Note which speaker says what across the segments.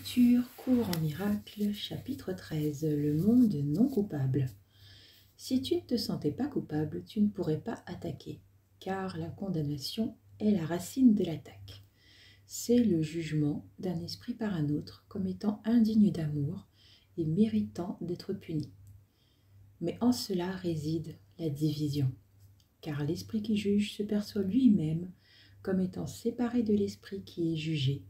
Speaker 1: Lecture, cours en miracle, chapitre 13, le monde non coupable. Si tu ne te sentais pas coupable, tu ne pourrais pas attaquer, car la condamnation est la racine de l'attaque. C'est le jugement d'un esprit par un autre comme étant indigne d'amour et méritant d'être puni. Mais en cela réside la division, car l'esprit qui juge se perçoit lui-même comme étant séparé de l'esprit qui est jugé,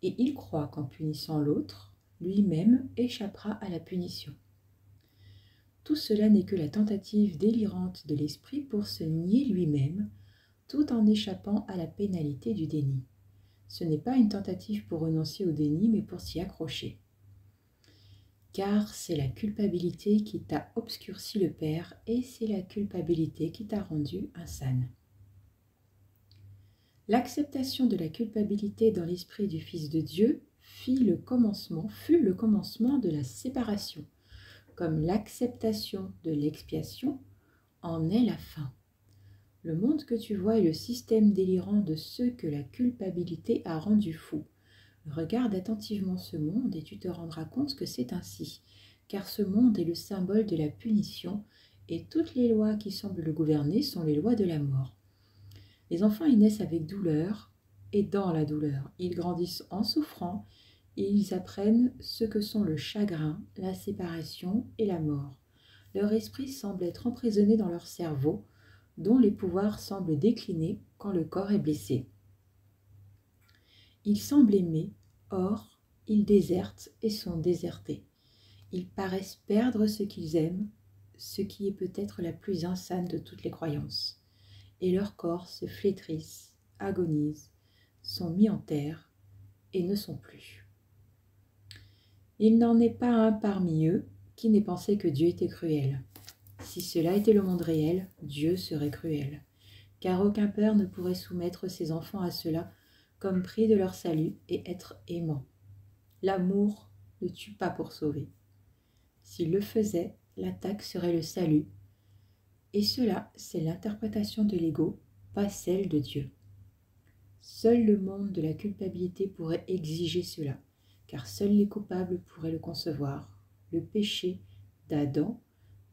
Speaker 1: et il croit qu'en punissant l'autre, lui-même échappera à la punition. Tout cela n'est que la tentative délirante de l'esprit pour se nier lui-même, tout en échappant à la pénalité du déni. Ce n'est pas une tentative pour renoncer au déni, mais pour s'y accrocher. Car c'est la culpabilité qui t'a obscurci le Père, et c'est la culpabilité qui t'a rendu insane. L'acceptation de la culpabilité dans l'esprit du Fils de Dieu fut le commencement de la séparation, comme l'acceptation de l'expiation en est la fin. Le monde que tu vois est le système délirant de ceux que la culpabilité a rendus fous. Regarde attentivement ce monde et tu te rendras compte que c'est ainsi, car ce monde est le symbole de la punition et toutes les lois qui semblent le gouverner sont les lois de la mort. Les enfants y naissent avec douleur, et dans la douleur, ils grandissent en souffrant, et ils apprennent ce que sont le chagrin, la séparation et la mort. Leur esprit semble être emprisonné dans leur cerveau, dont les pouvoirs semblent décliner quand le corps est blessé. Ils semblent aimer, or ils désertent et sont désertés. Ils paraissent perdre ce qu'ils aiment, ce qui est peut-être la plus insane de toutes les croyances. Et leurs corps se flétrissent, agonisent, sont mis en terre et ne sont plus. Il n'en est pas un parmi eux qui n'ait pensé que Dieu était cruel. Si cela était le monde réel, Dieu serait cruel, car aucun père ne pourrait soumettre ses enfants à cela comme prix de leur salut et être aimant. L'amour ne tue pas pour sauver. S'il le faisait, l'attaque serait le salut. Et cela, c'est l'interprétation de l'ego, pas celle de Dieu. Seul le monde de la culpabilité pourrait exiger cela, car seuls les coupables pourraient le concevoir. Le péché d'Adam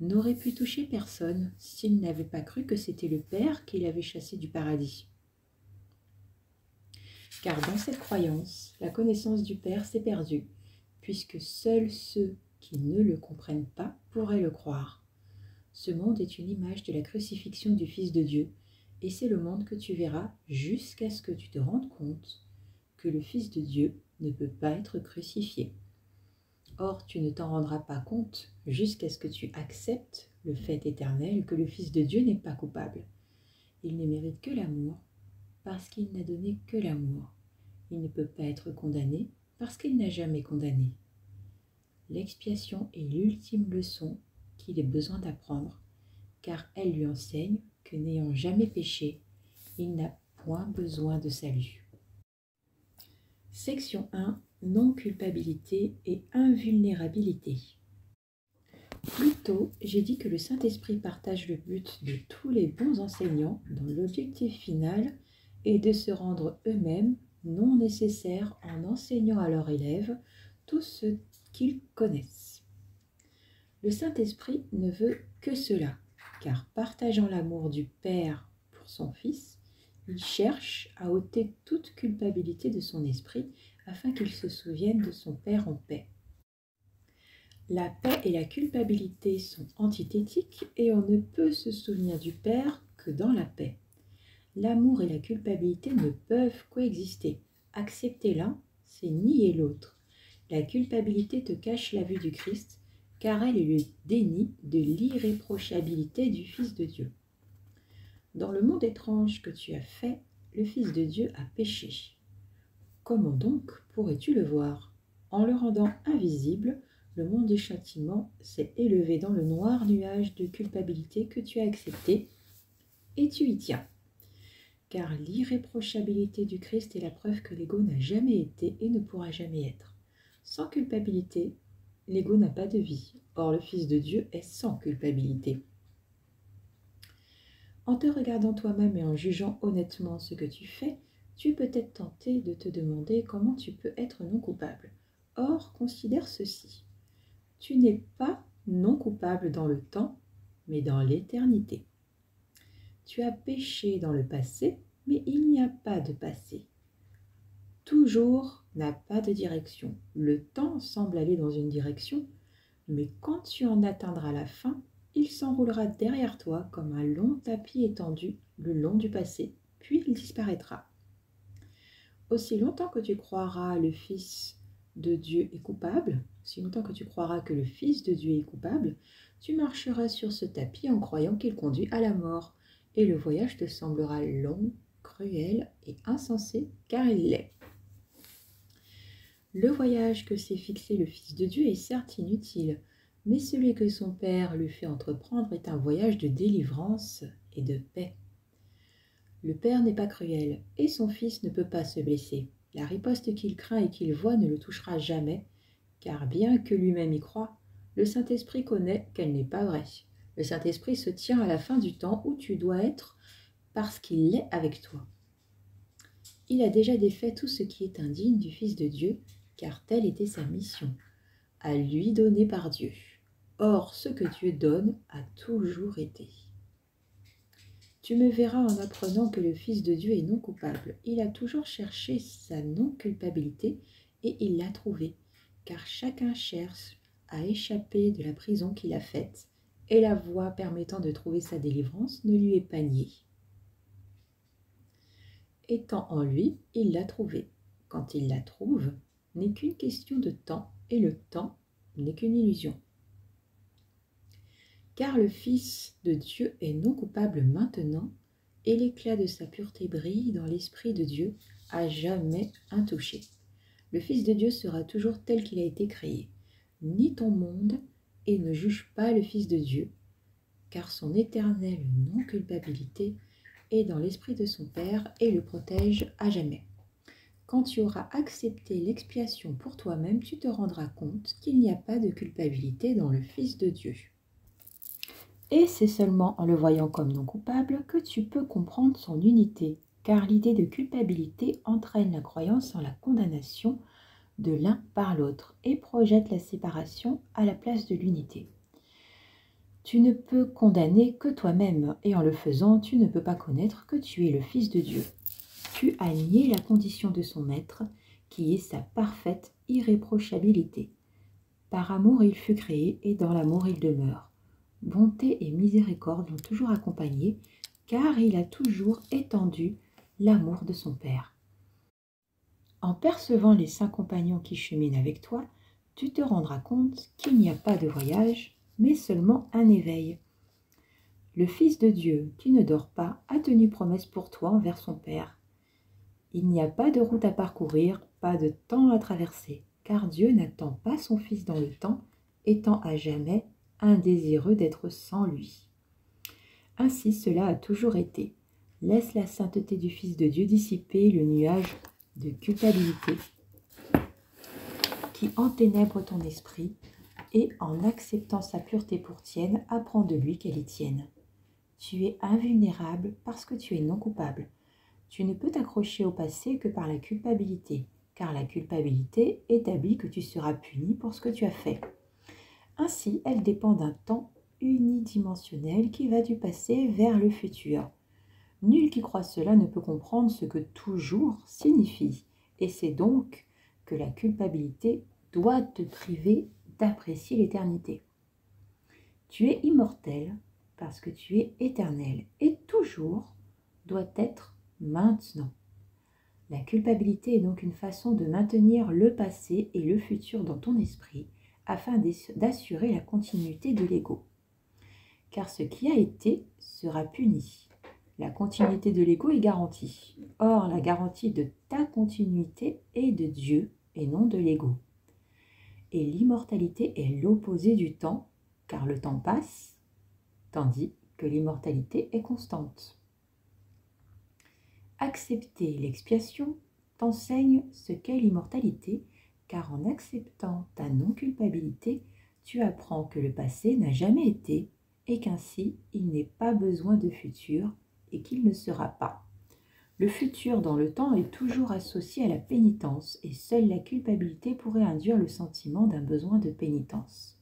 Speaker 1: n'aurait pu toucher personne s'il n'avait pas cru que c'était le Père qui l'avait chassé du paradis. Car dans cette croyance, la connaissance du Père s'est perdue, puisque seuls ceux qui ne le comprennent pas pourraient le croire. Ce monde est une image de la crucifixion du Fils de Dieu, et c'est le monde que tu verras jusqu'à ce que tu te rendes compte que le Fils de Dieu ne peut pas être crucifié. Or, tu ne t'en rendras pas compte jusqu'à ce que tu acceptes le fait éternel que le Fils de Dieu n'est pas coupable. Il ne mérite que l'amour parce qu'il n'a donné que l'amour. Il ne peut pas être condamné parce qu'il n'a jamais condamné. L'expiation est l'ultime leçon qu'il ait besoin d'apprendre, car elle lui enseigne que n'ayant jamais péché, il n'a point besoin de salut. Section 1. Non-culpabilité et invulnérabilité. Plus tôt, j'ai dit que le Saint-Esprit partage le but de tous les bons enseignants dont l'objectif final est de se rendre eux-mêmes non nécessaires en enseignant à leurs élèves tout ce qu'ils connaissent. Le Saint-Esprit ne veut que cela, car partageant l'amour du Père pour son Fils, il cherche à ôter toute culpabilité de son esprit afin qu'il se souvienne de son Père en paix. La paix et la culpabilité sont antithétiques et on ne peut se souvenir du Père que dans la paix. L'amour et la culpabilité ne peuvent coexister. Accepter l'un, c'est nier l'autre. La culpabilité te cache la vue du Christ, car elle est le déni de l'irréprochabilité du Fils de Dieu. Dans le monde étrange que tu as fait, le Fils de Dieu a péché. Comment donc pourrais-tu le voir? En le rendant invisible, le monde du châtiment s'est élevé dans le noir nuage de culpabilité que tu as accepté, et tu y tiens. Car l'irréprochabilité du Christ est la preuve que l'ego n'a jamais été et ne pourra jamais être. Sans culpabilité, l'ego n'a pas de vie. Or, le Fils de Dieu est sans culpabilité. En te regardant toi-même et en jugeant honnêtement ce que tu fais, tu es peut-être tenté de te demander comment tu peux être non coupable. Or, considère ceci. Tu n'es pas non coupable dans le temps, mais dans l'éternité. Tu as péché dans le passé, mais il n'y a pas de passé. Toujours n'a pas de direction. Le temps semble aller dans une direction, mais quand tu en atteindras la fin, il s'enroulera derrière toi comme un long tapis étendu le long du passé, puis il disparaîtra. Aussi longtemps que tu croiras le Fils de Dieu est coupable, aussi longtemps que tu croiras que le Fils de Dieu est coupable, tu marcheras sur ce tapis en croyant qu'il conduit à la mort, et le voyage te semblera long, cruel et insensé, car il l'est. Le voyage que s'est fixé le Fils de Dieu est certes inutile, mais celui que son Père lui fait entreprendre est un voyage de délivrance et de paix. Le Père n'est pas cruel, et son Fils ne peut pas se blesser. La riposte qu'il craint et qu'il voit ne le touchera jamais, car bien que lui-même y croie, le Saint-Esprit connaît qu'elle n'est pas vraie. Le Saint-Esprit se tient à la fin du temps où tu dois être parce qu'il est avec toi. Il a déjà défait tout ce qui est indigne du Fils de Dieu, car telle était sa mission, à lui donnée par Dieu. Or, ce que Dieu donne a toujours été. Tu me verras en apprenant que le Fils de Dieu est non coupable. Il a toujours cherché sa non-culpabilité et il l'a trouvée, car chacun cherche à échapper de la prison qu'il a faite, et la voie permettant de trouver sa délivrance ne lui est pas niée. Étant en lui, il l'a trouvée. Quand il la trouve, n'est qu'une question de temps, et le temps n'est qu'une illusion. Car le Fils de Dieu est non coupable maintenant, et l'éclat de sa pureté brille dans l'Esprit de Dieu, à jamais intouché. Le Fils de Dieu sera toujours tel qu'il a été créé. Ni ton monde, et ne juge pas le Fils de Dieu, car son éternelle non-culpabilité est dans l'Esprit de son Père et le protège à jamais. Quand tu auras accepté l'expiation pour toi-même, tu te rendras compte qu'il n'y a pas de culpabilité dans le Fils de Dieu. Et c'est seulement en le voyant comme non coupable que tu peux comprendre son unité, car l'idée de culpabilité entraîne la croyance en la condamnation de l'un par l'autre et projette la séparation à la place de l'unité. Tu ne peux condamner que toi-même, et en le faisant, tu ne peux pas connaître que tu es le Fils de Dieu. Tu as nié la condition de son Maître, qui est sa parfaite irréprochabilité. Par amour il fut créé, et dans l'amour il demeure. Bonté et miséricorde l'ont toujours accompagné, car il a toujours étendu l'amour de son Père. En percevant les 5 compagnons qui cheminent avec toi, tu te rendras compte qu'il n'y a pas de voyage, mais seulement un éveil. Le Fils de Dieu, qui ne dort pas, a tenu promesse pour toi envers son Père. Il n'y a pas de route à parcourir, pas de temps à traverser, car Dieu n'attend pas son Fils dans le temps, étant à jamais indésireux d'être sans lui. Ainsi cela a toujours été. Laisse la sainteté du Fils de Dieu dissiper le nuage de culpabilité qui enténèbre ton esprit, et en acceptant sa pureté pour tienne, apprends de lui qu'elle est tienne. Tu es invulnérable parce que tu es non coupable. Tu ne peux t'accrocher au passé que par la culpabilité, car la culpabilité établit que tu seras puni pour ce que tu as fait. Ainsi, elle dépend d'un temps unidimensionnel qui va du passé vers le futur. Nul qui croit cela ne peut comprendre ce que toujours signifie, et c'est donc que la culpabilité doit te priver d'apprécier l'éternité. Tu es immortel parce que tu es éternel, et toujours doit être maintenant. La culpabilité est donc une façon de maintenir le passé et le futur dans ton esprit, afin d'assurer la continuité de l'ego. Car ce qui a été sera puni. La continuité de l'ego est garantie. Or, la garantie de ta continuité est de Dieu et non de l'ego. Et l'immortalité est l'opposé du temps, car le temps passe, tandis que l'immortalité est constante. Accepter l'expiation t'enseigne ce qu'est l'immortalité, car en acceptant ta non-culpabilité, tu apprends que le passé n'a jamais été et qu'ainsi il n'est pas besoin de futur et qu'il ne sera pas. Le futur dans le temps est toujours associé à la pénitence et seule la culpabilité pourrait induire le sentiment d'un besoin de pénitence.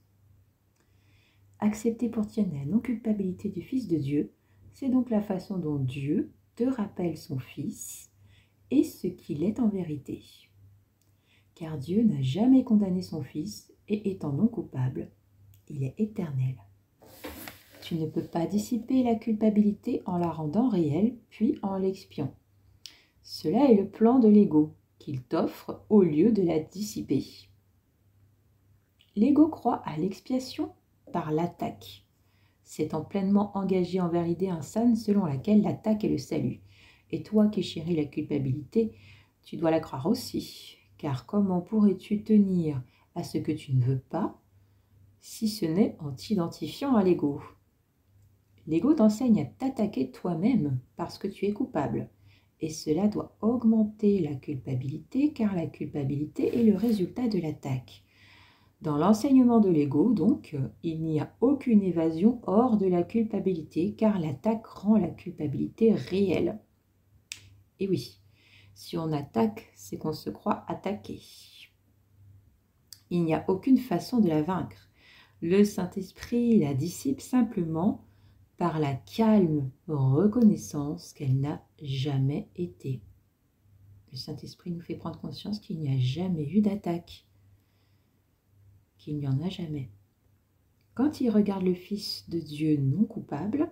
Speaker 1: Accepter pour tienne la non-culpabilité du Fils de Dieu, c'est donc la façon dont Dieu te rappelle son Fils et ce qu'il est en vérité. Car Dieu n'a jamais condamné son Fils et étant non coupable, il est éternel. Tu ne peux pas dissiper la culpabilité en la rendant réelle, puis en l'expiant. Cela est le plan de l'ego qu'il t'offre au lieu de la dissiper. L'ego croit à l'expiation par l'attaque. S'étant pleinement engagé envers l'idée insane selon laquelle l'attaque est le salut. Et toi qui chéris la culpabilité, tu dois la croire aussi, car comment pourrais-tu tenir à ce que tu ne veux pas, si ce n'est en t'identifiant à l'ego? L'ego t'enseigne à t'attaquer toi-même parce que tu es coupable. Et cela doit augmenter la culpabilité, car la culpabilité est le résultat de l'attaque. Dans l'enseignement de l'ego, donc, il n'y a aucune évasion hors de la culpabilité, car l'attaque rend la culpabilité réelle. Et oui, si on attaque, c'est qu'on se croit attaqué. Il n'y a aucune façon de la vaincre. Le Saint-Esprit la dissipe simplement par la calme reconnaissance qu'elle n'a jamais été. Le Saint-Esprit nous fait prendre conscience qu'il n'y a jamais eu d'attaque, qu'il n'y en a jamais. Quand il regarde le Fils de Dieu non coupable,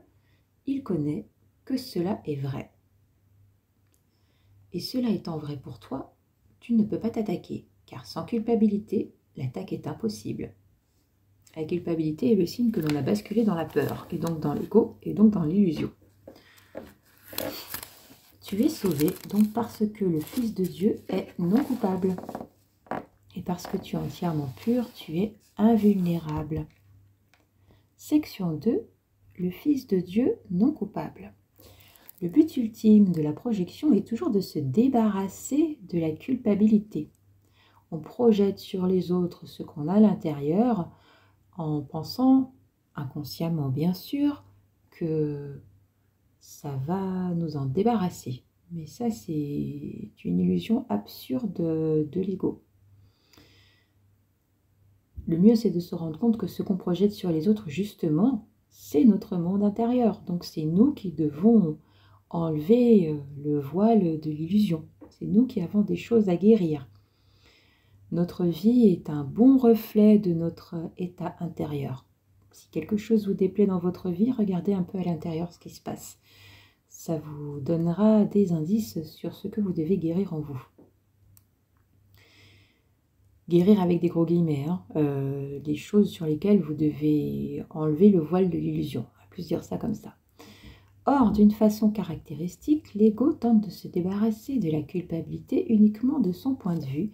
Speaker 1: il connaît que cela est vrai. Et cela étant vrai pour toi, tu ne peux pas t'attaquer, car sans culpabilité, l'attaque est impossible. La culpabilité est le signe que l'on a basculé dans la peur, et donc dans l'ego, et donc dans l'illusion. Tu es sauvé donc parce que le Fils de Dieu est non coupable. Et parce que tu es entièrement pur, tu es invulnérable. Section 2. Le Fils de Dieu non coupable. Le but ultime de la projection est toujours de se débarrasser de la culpabilité. On projette sur les autres ce qu'on a à l'intérieur en pensant, inconsciemment bien sûr, que ça va nous en débarrasser. Mais ça, c'est une illusion absurde de l'ego. Le mieux, c'est de se rendre compte que ce qu'on projette sur les autres, justement, c'est notre monde intérieur. Donc, c'est nous qui devons enlever le voile de l'illusion. C'est nous qui avons des choses à guérir. Notre vie est un bon reflet de notre état intérieur. Si quelque chose vous déplaît dans votre vie, regardez un peu à l'intérieur ce qui se passe. Ça vous donnera des indices sur ce que vous devez guérir en vous. Guérir avec des gros guillemets, les choses sur lesquelles vous devez enlever le voile de l'illusion. On va plus dire ça comme ça. Or, d'une façon caractéristique, l'ego tente de se débarrasser de la culpabilité uniquement de son point de vue,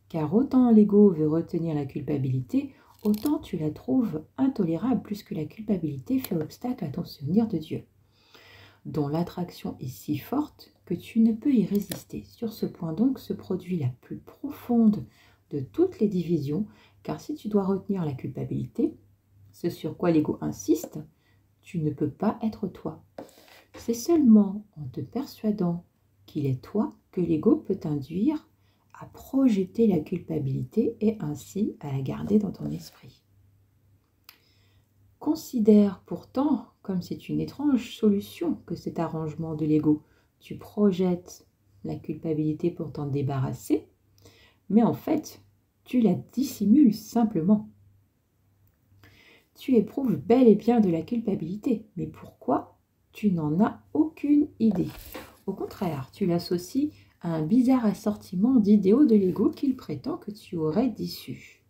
Speaker 1: car autant l'ego veut retenir la culpabilité, autant tu la trouves intolérable puisque la culpabilité fait obstacle à ton souvenir de Dieu, dont l'attraction est si forte que tu ne peux y résister. Sur ce point donc se produit la plus profonde de toutes les divisions, car si tu dois retenir la culpabilité, ce sur quoi l'ego insiste, tu ne peux pas être toi. C'est seulement en te persuadant qu'il est toi que l'ego peut t'induire à projeter la culpabilité et ainsi à la garder dans ton esprit. Considère pourtant comme c'est une étrange solution que cet arrangement de l'ego. Tu projettes la culpabilité pour t'en débarrasser, mais en fait, tu la dissimules simplement. Tu éprouves bel et bien de la culpabilité, mais pourquoi? Tu n'en as aucune idée. Au contraire, tu l'associes à un bizarre assortiment d'idéaux de l'ego qu'il prétend que tu aurais déçu.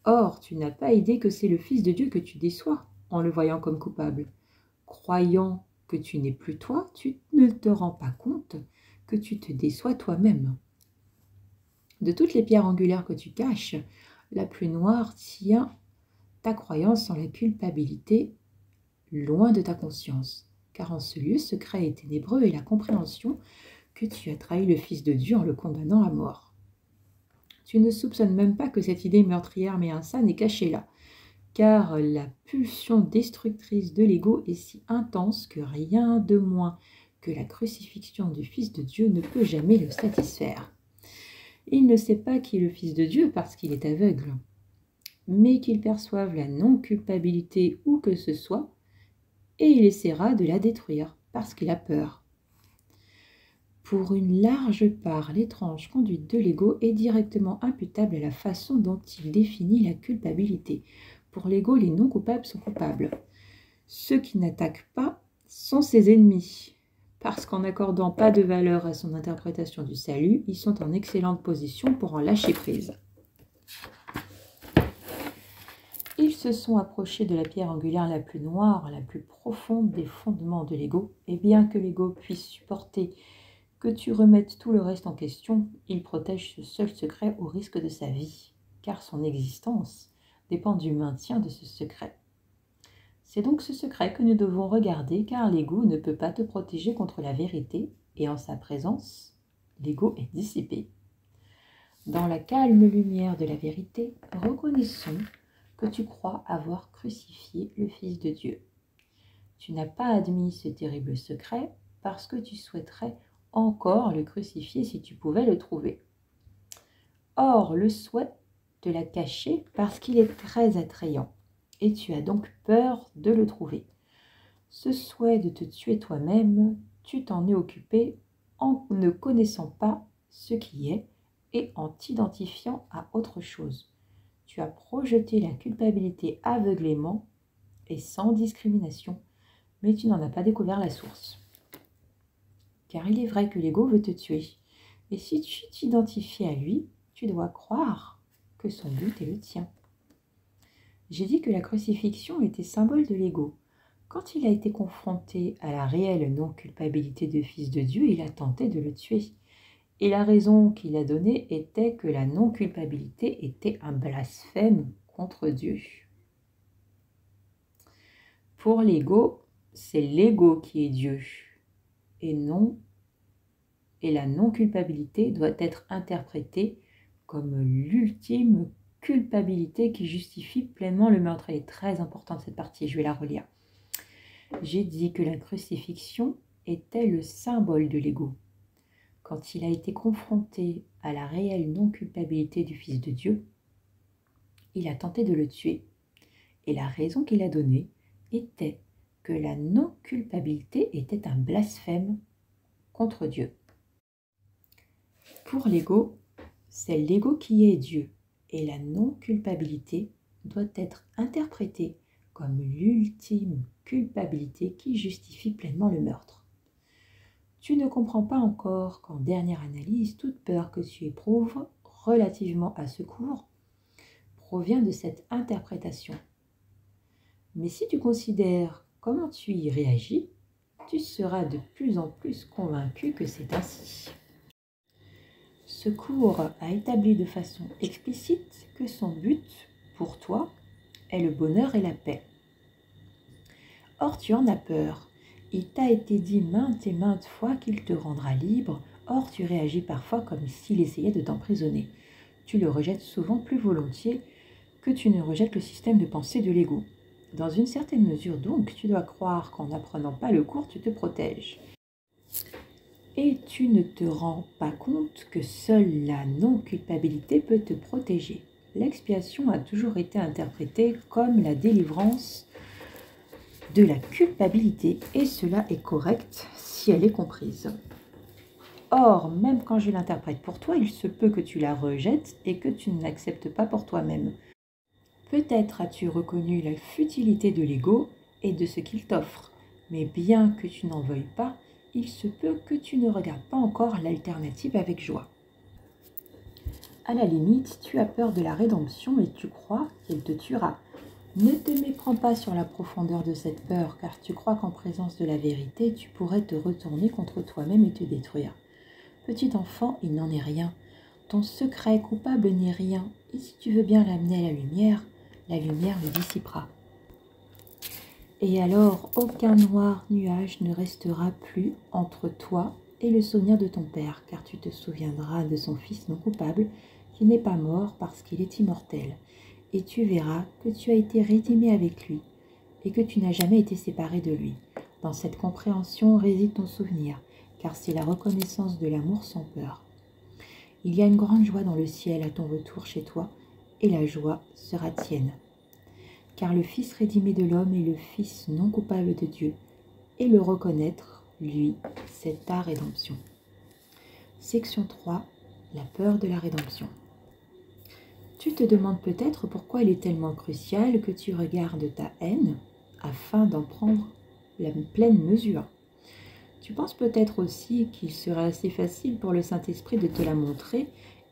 Speaker 1: Or, tu n'as pas idée que c'est le Fils de Dieu que tu déçois en le voyant comme coupable. Croyant que tu n'es plus toi, tu ne te rends pas compte que tu te déçois toi-même. De toutes les pierres angulaires que tu caches, la plus noire tient ta croyance en la culpabilité loin de ta conscience, car en ce lieu secret et ténébreux est la compréhension que tu as trahi le Fils de Dieu en le condamnant à mort. Tu ne soupçonnes même pas que cette idée meurtrière mais insane est cachée là, car la pulsion destructrice de l'ego est si intense que rien de moins que la crucifixion du Fils de Dieu ne peut jamais le satisfaire. Il ne sait pas qui est le Fils de Dieu parce qu'il est aveugle, mais qu'il perçoive la non-culpabilité où que ce soit, et il essaiera de la détruire parce qu'il a peur. Pour une large part, l'étrange conduite de l'ego est directement imputable à la façon dont il définit la culpabilité. Pour l'ego, les non-coupables sont coupables. Ceux qui n'attaquent pas sont ses ennemis, parce qu'en n'accordant pas de valeur à son interprétation du salut, ils sont en excellente position pour en lâcher prise. Ils se sont approchés de la pierre angulaire la plus noire, la plus profonde des fondements de l'ego, et bien que l'ego puisse supporter que tu remettes tout le reste en question, il protège ce seul secret au risque de sa vie, car son existence dépend du maintien de ce secret. C'est donc ce secret que nous devons regarder, car l'ego ne peut pas te protéger contre la vérité, et en sa présence, l'ego est dissipé. Dans la calme lumière de la vérité, reconnaissons que tu crois avoir crucifié le Fils de Dieu. Tu n'as pas admis ce terrible secret parce que tu souhaiterais encore le crucifier si tu pouvais le trouver. Or, le souhait te l'a caché parce qu'il est très attrayant et tu as donc peur de le trouver. Ce souhait de te tuer toi-même, tu t'en es occupé en ne connaissant pas ce qui est et en t'identifiant à autre chose. Tu as projeté la culpabilité aveuglément et sans discrimination, mais tu n'en as pas découvert la source. Car il est vrai que l'ego veut te tuer. Et si tu t'identifies à lui, tu dois croire que son but est le tien. J'ai dit que la crucifixion était symbole de l'ego. Quand il a été confronté à la réelle non-culpabilité de Fils de Dieu, il a tenté de le tuer. Et la raison qu'il a donnée était que la non-culpabilité était un blasphème contre Dieu. Pour l'ego, c'est l'ego qui est Dieu. Et la non-culpabilité doit être interprétée comme l'ultime culpabilité qui justifie pleinement le meurtre. Elle est très importante cette partie, je vais la relire. J'ai dit que la crucifixion était le symbole de l'ego. Quand il a été confronté à la réelle non-culpabilité du Fils de Dieu, il a tenté de le tuer. Et la raison qu'il a donnée était que la non-culpabilité était un blasphème contre Dieu. Pour l'ego, c'est l'ego qui est Dieu, et la non-culpabilité doit être interprétée comme l'ultime culpabilité qui justifie pleinement le meurtre. Tu ne comprends pas encore qu'en dernière analyse, toute peur que tu éprouves relativement à ce cours provient de cette interprétation. Mais si tu considères comment tu y réagis, tu seras de plus en plus convaincu que c'est ainsi. Ce cours a établi de façon explicite que son but, pour toi, est le bonheur et la paix. Or, tu en as peur. Il t'a été dit maintes et maintes fois qu'il te rendra libre, or tu réagis parfois comme s'il essayait de t'emprisonner. Tu le rejettes souvent plus volontiers que tu ne rejettes le système de pensée de l'ego. Dans une certaine mesure donc, tu dois croire qu'en n'apprenant pas le cours, tu te protèges. Et tu ne te rends pas compte que seule la non-culpabilité peut te protéger. L'expiation a toujours été interprétée comme la délivrance de la culpabilité, et cela est correct si elle est comprise. Or, même quand je l'interprète pour toi, il se peut que tu la rejettes et que tu ne l'acceptes pas pour toi-même. Peut-être as-tu reconnu la futilité de l'ego et de ce qu'il t'offre, mais bien que tu n'en veuilles pas, il se peut que tu ne regardes pas encore l'alternative avec joie. À la limite, tu as peur de la rédemption et tu crois qu'elle te tuera. Ne te méprends pas sur la profondeur de cette peur, car tu crois qu'en présence de la vérité, tu pourrais te retourner contre toi-même et te détruire. Petit enfant, il n'en est rien. Ton secret coupable n'est rien, et si tu veux bien l'amener à la lumière le dissipera. Et alors, aucun noir nuage ne restera plus entre toi et le souvenir de ton Père, car tu te souviendras de son Fils non coupable, qui n'est pas mort parce qu'il est immortel. Et tu verras que tu as été rédimé avec lui, et que tu n'as jamais été séparé de lui. Dans cette compréhension réside ton souvenir, car c'est la reconnaissance de l'amour sans peur. Il y a une grande joie dans le ciel à ton retour chez toi, et la joie sera tienne. Car le Fils rédimé de l'homme est le Fils non coupable de Dieu, et le reconnaître, lui, c'est ta rédemption. Section 3. La peur de la rédemption. Tu te demandes peut-être pourquoi il est tellement crucial que tu regardes ta haine afin d'en prendre la pleine mesure. Tu penses peut-être aussi qu'il serait assez facile pour le Saint-Esprit de te la montrer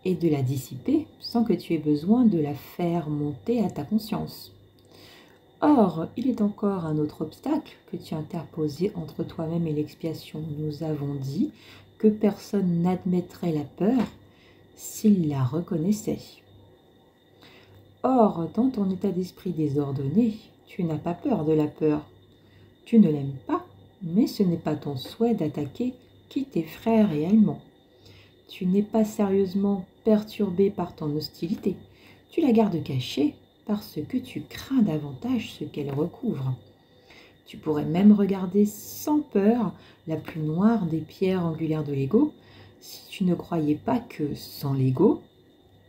Speaker 1: et de la dissiper sans que tu aies besoin de la faire monter à ta conscience. Or, il est encore un autre obstacle que tu as interposé entre toi-même et l'expiation. Nous avons dit que personne n'admettrait la peur s'il la reconnaissait. Or, dans ton état d'esprit désordonné, tu n'as pas peur de la peur. Tu ne l'aimes pas, mais ce n'est pas ton souhait d'attaquer qui t'effraie réellement. Tu n'es pas sérieusement perturbé par ton hostilité. Tu la gardes cachée parce que tu crains davantage ce qu'elle recouvre. Tu pourrais même regarder sans peur la plus noire des pierres angulaires de l'ego si tu ne croyais pas que, sans l'ego,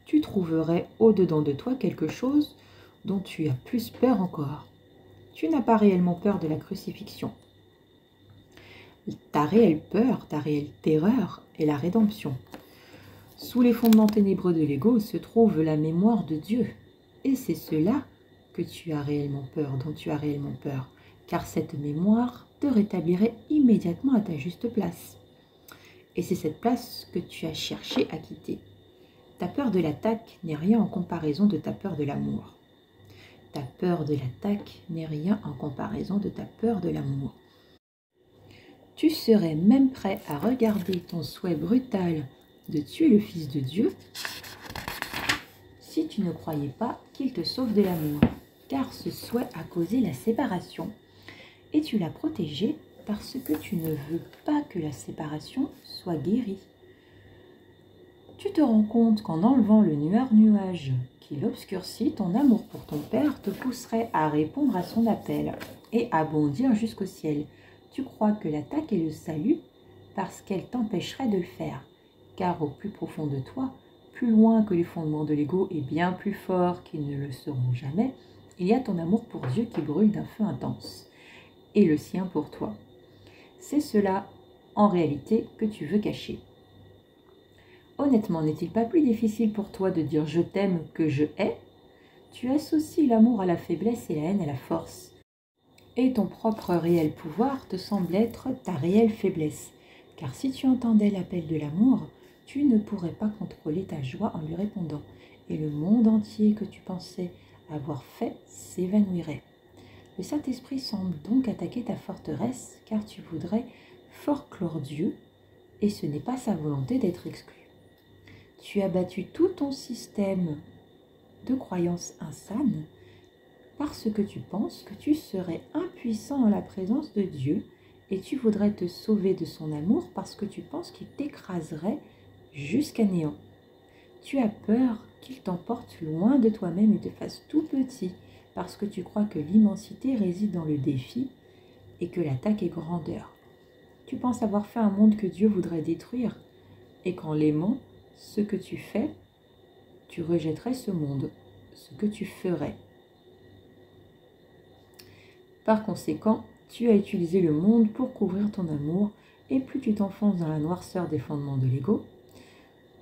Speaker 1: tu trouverais au-dedans de toi quelque chose dont tu as plus peur encore. Tu n'as pas réellement peur de la crucifixion. Ta réelle peur, ta réelle terreur est la rédemption. Sous les fondements ténébreux de l'ego se trouve la mémoire de Dieu. Et c'est cela que tu as réellement peur, dont tu as réellement peur, car cette mémoire te rétablirait immédiatement à ta juste place. Et c'est cette place que tu as cherché à quitter. Ta peur de l'attaque n'est rien en comparaison de ta peur de l'amour. Ta peur de l'attaque n'est rien en comparaison de ta peur de l'amour. Tu serais même prêt à regarder ton souhait brutal de tuer le Fils de Dieu si tu ne croyais pas qu'il te sauve de l'amour, car ce souhait a causé la séparation et tu l'as protégé parce que tu ne veux pas que la séparation soit guérie. Tu te rends compte qu'en enlevant le nuage qui l'obscurcit, ton amour pour ton Père te pousserait à répondre à son appel et à bondir jusqu'au ciel. Tu crois que l'attaque est le salut parce qu'elle t'empêcherait de le faire, car au plus profond de toi, plus loin que les fondements de l'ego et bien plus fort qu'ils ne le seront jamais, il y a ton amour pour Dieu qui brûle d'un feu intense, et le sien pour toi. C'est cela, en réalité, que tu veux cacher. Honnêtement, n'est-il pas plus difficile pour toi de dire « je t'aime » que « je hais » ? Tu associes l'amour à la faiblesse et la haine à la force. Et ton propre réel pouvoir te semble être ta réelle faiblesse. Car si tu entendais l'appel de l'amour, tu ne pourrais pas contrôler ta joie en lui répondant. Et le monde entier que tu pensais avoir fait s'évanouirait. Le Saint-Esprit semble donc attaquer ta forteresse, car tu voudrais forclore Dieu, et ce n'est pas sa volonté d'être exclu. Tu as battu tout ton système de croyances insanes parce que tu penses que tu serais impuissant en la présence de Dieu et tu voudrais te sauver de son amour parce que tu penses qu'il t'écraserait jusqu'à néant. Tu as peur qu'il t'emporte loin de toi-même et te fasse tout petit parce que tu crois que l'immensité réside dans le défi et que l'attaque est grandeur. Tu penses avoir fait un monde que Dieu voudrait détruire et qu'en l'aimant, ce que tu fais, tu rejetterais ce monde, ce que tu ferais. Par conséquent, tu as utilisé le monde pour couvrir ton amour, et plus tu t'enfonces dans la noirceur des fondements de l'ego,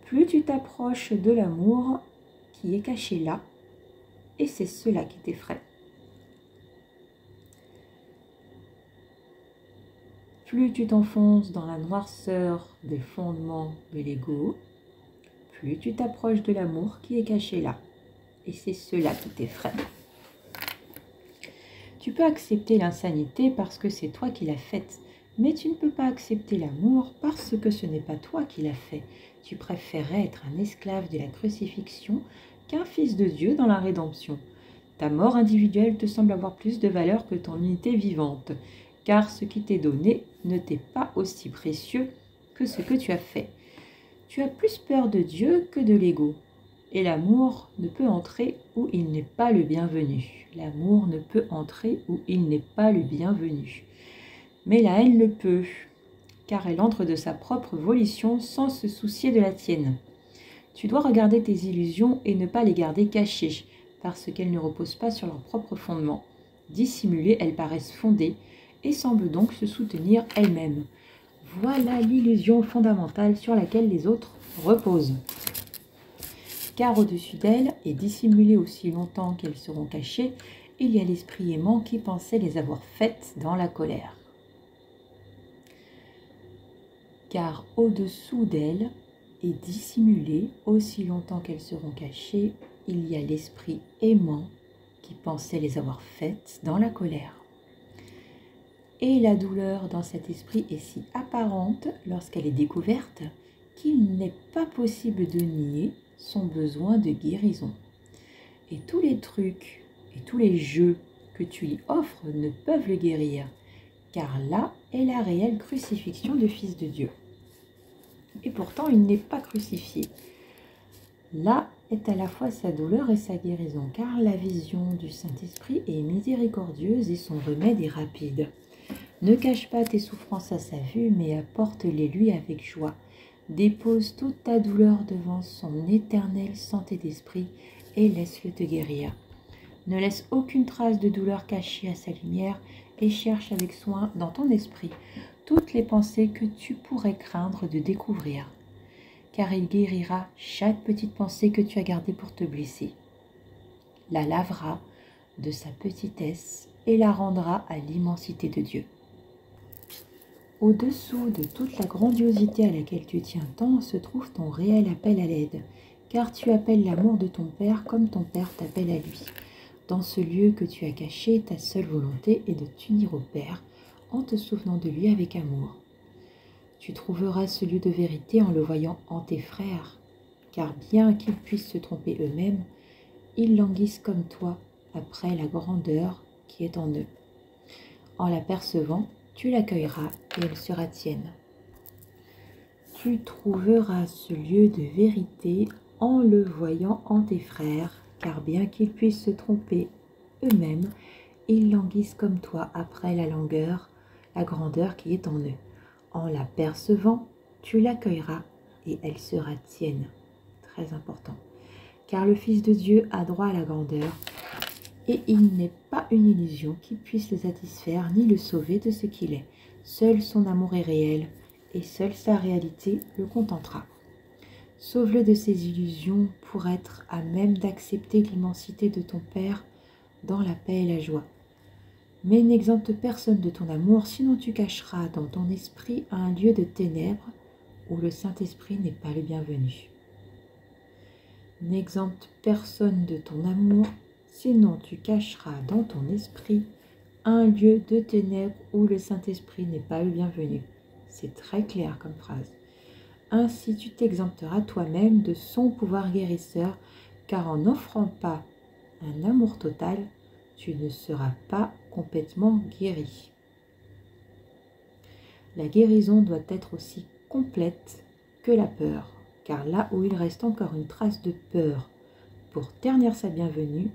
Speaker 1: plus tu t'approches de l'amour qui est caché là, et c'est cela qui t'effraie. Plus tu t'enfonces dans la noirceur des fondements de l'ego, plus tu t'approches de l'amour qui est caché là, et c'est cela qui t'effraie. Tu peux accepter l'insanité parce que c'est toi qui l'as faite, mais tu ne peux pas accepter l'amour parce que ce n'est pas toi qui l'as fait. Tu préférerais être un esclave de la crucifixion qu'un fils de Dieu dans la rédemption. Ta mort individuelle te semble avoir plus de valeur que ton unité vivante, car ce qui t'est donné ne t'est pas aussi précieux que ce que tu as fait. Tu as plus peur de Dieu que de l'ego. Et l'amour ne peut entrer où il n'est pas le bienvenu. L'amour ne peut entrer où il n'est pas le bienvenu. Mais la haine le peut, car elle entre de sa propre volition sans se soucier de la tienne. Tu dois regarder tes illusions et ne pas les garder cachées, parce qu'elles ne reposent pas sur leur propre fondement. Dissimulées, elles paraissent fondées et semblent donc se soutenir elles-mêmes. Voilà l'illusion fondamentale sur laquelle les autres reposent. Car au-dessus d'elles, et dissimulées aussi longtemps qu'elles seront cachées, il y a l'esprit aimant qui pensait les avoir faites dans la colère. Car au-dessous d'elles, et dissimulées aussi longtemps qu'elles seront cachées, il y a l'esprit aimant qui pensait les avoir faites dans la colère. Et la douleur dans cet esprit est si apparente lorsqu'elle est découverte qu'il n'est pas possible de nier son besoin de guérison. Et tous les trucs et tous les jeux que tu lui offres ne peuvent le guérir, car là est la réelle crucifixion du Fils de Dieu. Et pourtant, il n'est pas crucifié. Là est à la fois sa douleur et sa guérison, car la vision du Saint-Esprit est miséricordieuse et son remède est rapide. Ne cache pas tes souffrances à sa vue, mais apporte-les lui avec joie. Dépose toute ta douleur devant son éternelle santé d'esprit et laisse-le te guérir. Ne laisse aucune trace de douleur cachée à sa lumière et cherche avec soin dans ton esprit toutes les pensées que tu pourrais craindre de découvrir, car il guérira chaque petite pensée que tu as gardée pour te blesser, la lavera de sa petitesse et la rendra à l'immensité de Dieu. Au-dessous de toute la grandiosité à laquelle tu tiens tant se trouve ton réel appel à l'aide, car tu appelles l'amour de ton Père comme ton Père t'appelle à lui. Dans ce lieu que tu as caché, ta seule volonté est de t'unir au Père en te souvenant de lui avec amour. Tu trouveras ce lieu de vérité en le voyant en tes frères, car bien qu'ils puissent se tromper eux-mêmes, ils languissent comme toi après la grandeur qui est en eux. En l'apercevant, tu l'accueilleras et elle sera tienne. Tu trouveras ce lieu de vérité en le voyant en tes frères, car bien qu'ils puissent se tromper eux-mêmes, ils languissent comme toi après la langueur, la grandeur qui est en eux. En l'apercevant, tu l'accueilleras et elle sera tienne. Très important. Car le Fils de Dieu a droit à la grandeur et il n'est pas une illusion qui puisse le satisfaire ni le sauver de ce qu'il est. Seul son amour est réel et seule sa réalité le contentera. Sauve-le de ses illusions pour être à même d'accepter l'immensité de ton Père dans la paix et la joie. Mais n'exempte personne de ton amour, sinon tu cacheras dans ton esprit un lieu de ténèbres où le Saint-Esprit n'est pas le bienvenu. N'exempte personne de ton amour, sinon tu cacheras dans ton esprit un lieu de ténèbres où le Saint-Esprit n'est pas le bienvenu. C'est très clair comme phrase. Ainsi tu t'exempteras toi-même de son pouvoir guérisseur, car en n'offrant pas un amour total, tu ne seras pas complètement guéri. La guérison doit être aussi complète que la peur, car là où il reste encore une trace de peur pour ternir sa bienvenue,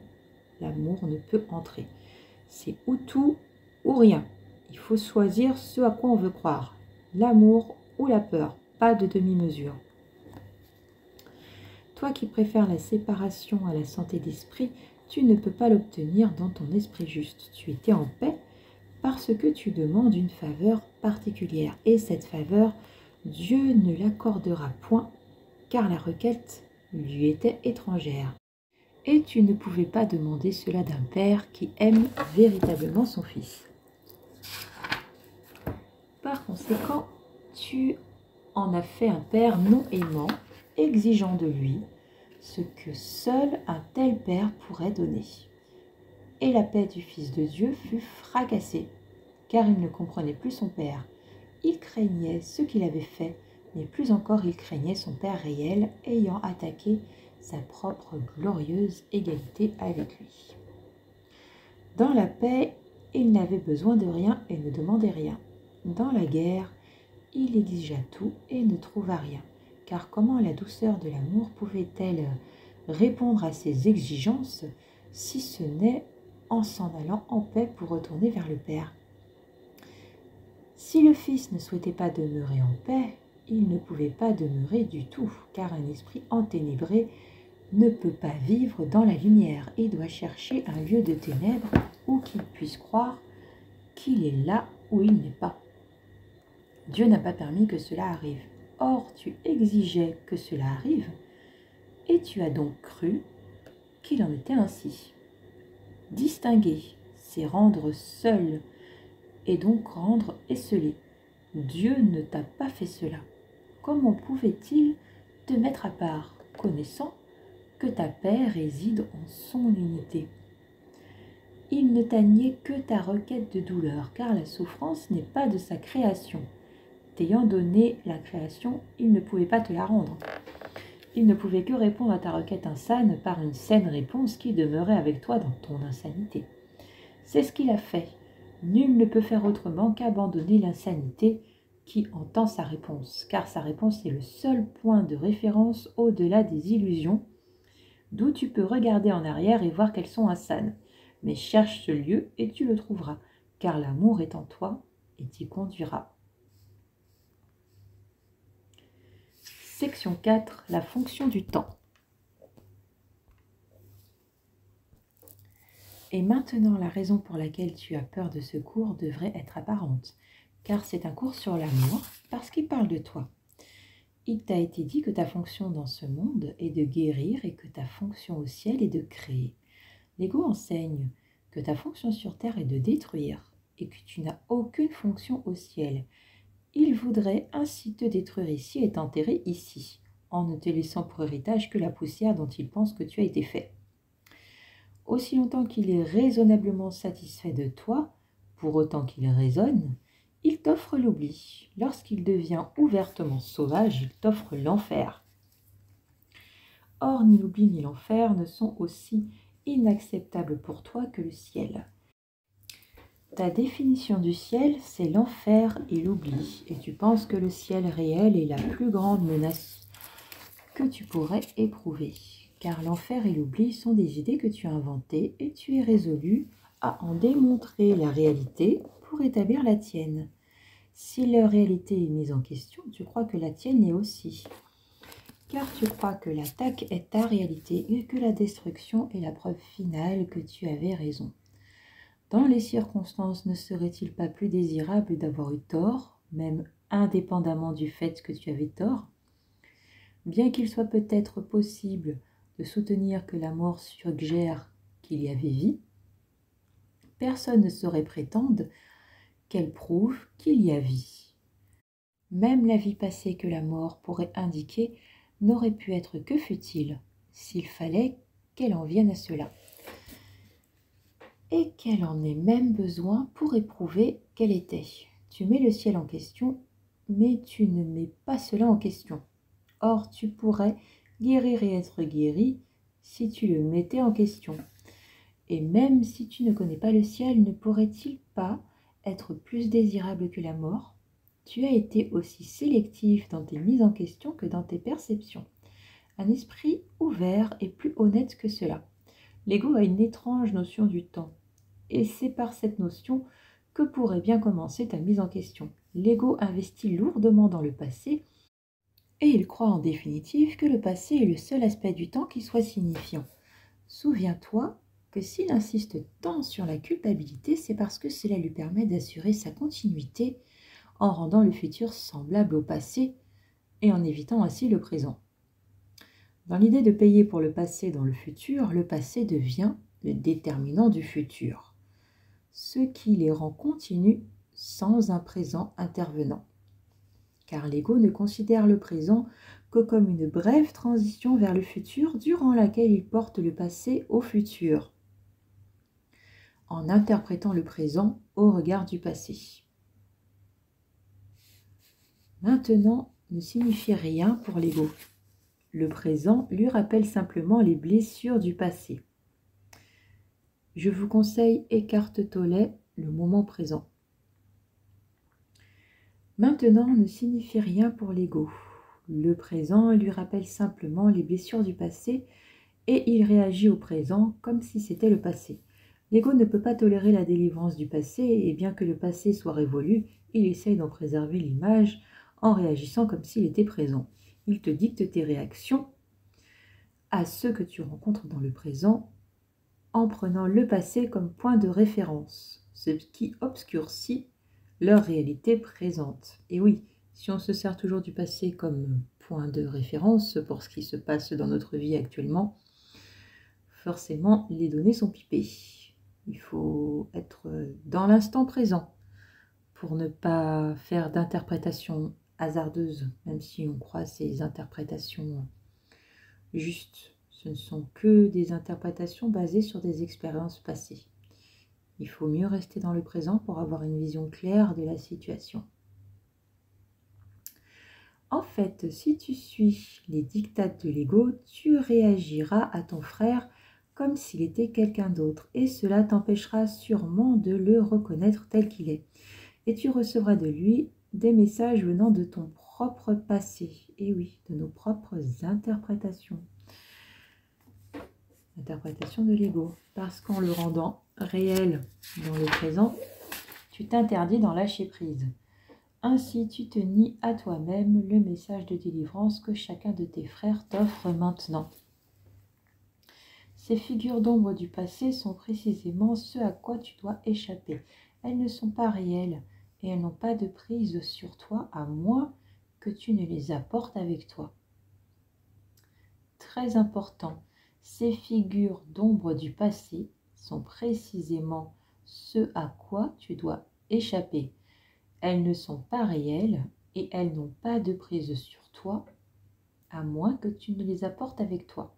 Speaker 1: l'amour ne peut entrer. C'est ou tout ou rien. Il faut choisir ce à quoi on veut croire, l'amour ou la peur, pas de demi-mesure. Toi qui préfères la séparation à la santé d'esprit, tu ne peux pas l'obtenir dans ton esprit juste. Tu étais en paix parce que tu demandes une faveur particulière. Et cette faveur, Dieu ne l'accordera point, car la requête lui était étrangère. Et tu ne pouvais pas demander cela d'un père qui aime véritablement son fils. Par conséquent, tu en as fait un père non aimant, exigeant de lui ce que seul un tel père pourrait donner. Et la paix du Fils de Dieu fut fracassée, car il ne comprenait plus son père. Il craignait ce qu'il avait fait, mais plus encore il craignait son père réel, ayant attaqué sa propre glorieuse égalité avec lui. Dans la paix, il n'avait besoin de rien et ne demandait rien. Dans la guerre, il exigea tout et ne trouva rien. Car comment la douceur de l'amour pouvait-elle répondre à ses exigences, si ce n'est en s'en allant en paix pour retourner vers le Père? Si le Fils ne souhaitait pas demeurer en paix, il ne pouvait pas demeurer du tout, car un esprit enténébré ne peut pas vivre dans la lumière et doit chercher un lieu de ténèbres où qu'il puisse croire qu'il est là où il n'est pas. Dieu n'a pas permis que cela arrive. Or, tu exigeais que cela arrive, et tu as donc cru qu'il en était ainsi. Distinguer, c'est rendre seul, et donc rendre esselé. Dieu ne t'a pas fait cela. Comment pouvait-il te mettre à part, connaissant que ta paix réside en son unité? Il ne t'a nié que ta requête de douleur, car la souffrance n'est pas de sa création. T'ayant donné la création, il ne pouvait pas te la rendre. Il ne pouvait que répondre à ta requête insane par une saine réponse qui demeurait avec toi dans ton insanité. C'est ce qu'il a fait. Nul ne peut faire autrement qu'abandonner l'insanité qui entend sa réponse, car sa réponse est le seul point de référence au-delà des illusions, d'où tu peux regarder en arrière et voir qu'elles sont insanes. Mais cherche ce lieu et tu le trouveras, car l'amour est en toi et t'y conduira. Section 4. La fonction du temps. Et maintenant, la raison pour laquelle tu as peur de ce cours devrait être apparente, car c'est un cours sur l'amour, parce qu'il parle de toi. Il t'a été dit que ta fonction dans ce monde est de guérir et que ta fonction au ciel est de créer. L'ego enseigne que ta fonction sur terre est de détruire et que tu n'as aucune fonction au ciel. Il voudrait ainsi te détruire ici et t'enterrer ici, en ne te laissant pour héritage que la poussière dont il pense que tu as été fait. Aussi longtemps qu'il est raisonnablement satisfait de toi, pour autant qu'il raisonne, il t'offre l'oubli. Lorsqu'il devient ouvertement sauvage, il t'offre l'enfer. Or, ni l'oubli ni l'enfer ne sont aussi inacceptables pour toi que le ciel. Ta définition du ciel, c'est l'enfer et l'oubli, et tu penses que le ciel réel est la plus grande menace que tu pourrais éprouver. Car l'enfer et l'oubli sont des idées que tu as inventées et tu es résolu à en démontrer la réalité pour établir la tienne. Si leur réalité est mise en question, tu crois que la tienne l'est aussi. Car tu crois que l'attaque est ta réalité et que la destruction est la preuve finale que tu avais raison. Dans les circonstances, ne serait-il pas plus désirable d'avoir eu tort, même indépendamment du fait que tu avais tort? Bien qu'il soit peut-être possible de soutenir que la mort suggère qu'il y avait vie, personne ne saurait prétendre qu'elle prouve qu'il y a vie. Même la vie passée que la mort pourrait indiquer n'aurait pu être que futile, s'il fallait qu'elle en vienne à cela, et qu'elle en ait même besoin pour éprouver qu'elle était. Tu mets le ciel en question, mais tu ne mets pas cela en question. Or, tu pourrais guérir et être guéri si tu le mettais en question. Et même si tu ne connais pas le ciel, ne pourrait-il pas être plus désirable que la mort? Tu as été aussi sélectif dans tes mises en question que dans tes perceptions. Un esprit ouvert est plus honnête que cela. L'ego a une étrange notion du temps. Et c'est par cette notion que pourrait bien commencer ta mise en question. L'ego investit lourdement dans le passé et il croit en définitive que le passé est le seul aspect du temps qui soit signifiant. Souviens-toi que s'il insiste tant sur la culpabilité, c'est parce que cela lui permet d'assurer sa continuité en rendant le futur semblable au passé et en évitant ainsi le présent. Dans l'idée de payer pour le passé dans le passé devient le déterminant du futur, ce qui les rend continus sans un présent intervenant. Car l'ego ne considère le présent que comme une brève transition vers le futur durant laquelle il porte le passé au futur, en interprétant le présent au regard du passé. Maintenant ne signifie rien pour l'ego. Le présent lui rappelle simplement les blessures du passé. Je vous conseille Eckhart Tolle, le moment présent. Maintenant ne signifie rien pour l'ego. Le présent lui rappelle simplement les blessures du passé et il réagit au présent comme si c'était le passé. L'ego ne peut pas tolérer la délivrance du passé, et bien que le passé soit révolu, il essaye d'en préserver l'image en réagissant comme s'il était présent. Il te dicte tes réactions à ceux que tu rencontres dans le présent en prenant le passé comme point de référence, ce qui obscurcit leur réalité présente. Et oui, si on se sert toujours du passé comme point de référence pour ce qui se passe dans notre vie actuellement, forcément les données sont pipées. Il faut être dans l'instant présent pour ne pas faire d'interprétations hasardeuses, même si on croit ces interprétations justes. Ce ne sont que des interprétations basées sur des expériences passées. Il faut mieux rester dans le présent pour avoir une vision claire de la situation. En fait, si tu suis les diktats de l'ego, tu réagiras à ton frère comme s'il était quelqu'un d'autre, et cela t'empêchera sûrement de le reconnaître tel qu'il est. Et tu recevras de lui des messages venant de ton propre passé, et oui, de nos propres interprétations. Interprétation de l'ego, parce qu'en le rendant réel dans le présent, tu t'interdis d'en lâcher prise. Ainsi, tu te nies à toi-même le message de délivrance que chacun de tes frères t'offre maintenant. Ces figures d'ombre du passé sont précisément ce à quoi tu dois échapper. Elles ne sont pas réelles et elles n'ont pas de prise sur toi à moins que tu ne les apportes avec toi. Très important, ces figures d'ombre du passé sont précisément ce à quoi tu dois échapper. Elles ne sont pas réelles et elles n'ont pas de prise sur toi à moins que tu ne les apportes avec toi.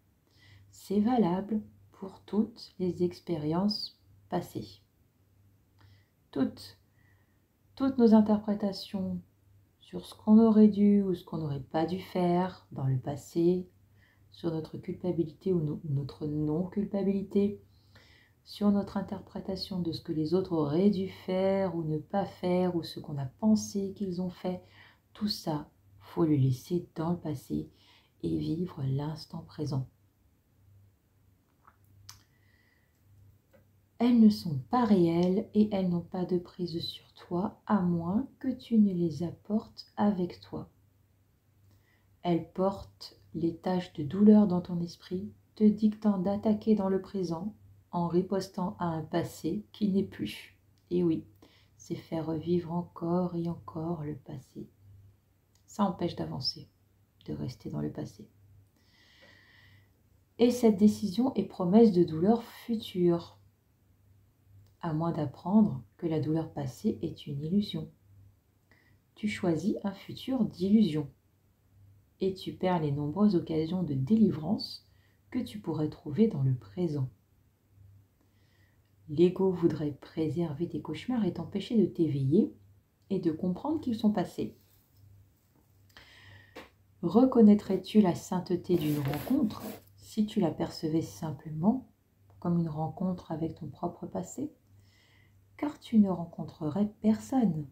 Speaker 1: C'est valable pour toutes les expériences passées. Toutes nos interprétations sur ce qu'on aurait dû ou ce qu'on n'aurait pas dû faire dans le passé, sur notre culpabilité ou notre non-culpabilité, sur notre interprétation de ce que les autres auraient dû faire ou ne pas faire, ou ce qu'on a pensé qu'ils ont fait, tout ça, faut le laisser dans le passé et vivre l'instant présent. Elles ne sont pas réelles et elles n'ont pas de prise sur toi à moins que tu ne les apportes avec toi. Elles portent les taches de douleur dans ton esprit, te dictant d'attaquer dans le présent en ripostant à un passé qui n'est plus. Et oui, c'est faire revivre encore et encore le passé. Ça empêche d'avancer, de rester dans le passé. Et cette décision est promesse de douleur future, à moins d'apprendre que la douleur passée est une illusion. Tu choisis un futur d'illusion et tu perds les nombreuses occasions de délivrance que tu pourrais trouver dans le présent. L'ego voudrait préserver tes cauchemars et t'empêcher de t'éveiller et de comprendre qu'ils sont passés. Reconnaîtrais-tu la sainteté d'une rencontre si tu la percevais simplement comme une rencontre avec ton propre passé? Car tu ne rencontrerais personne.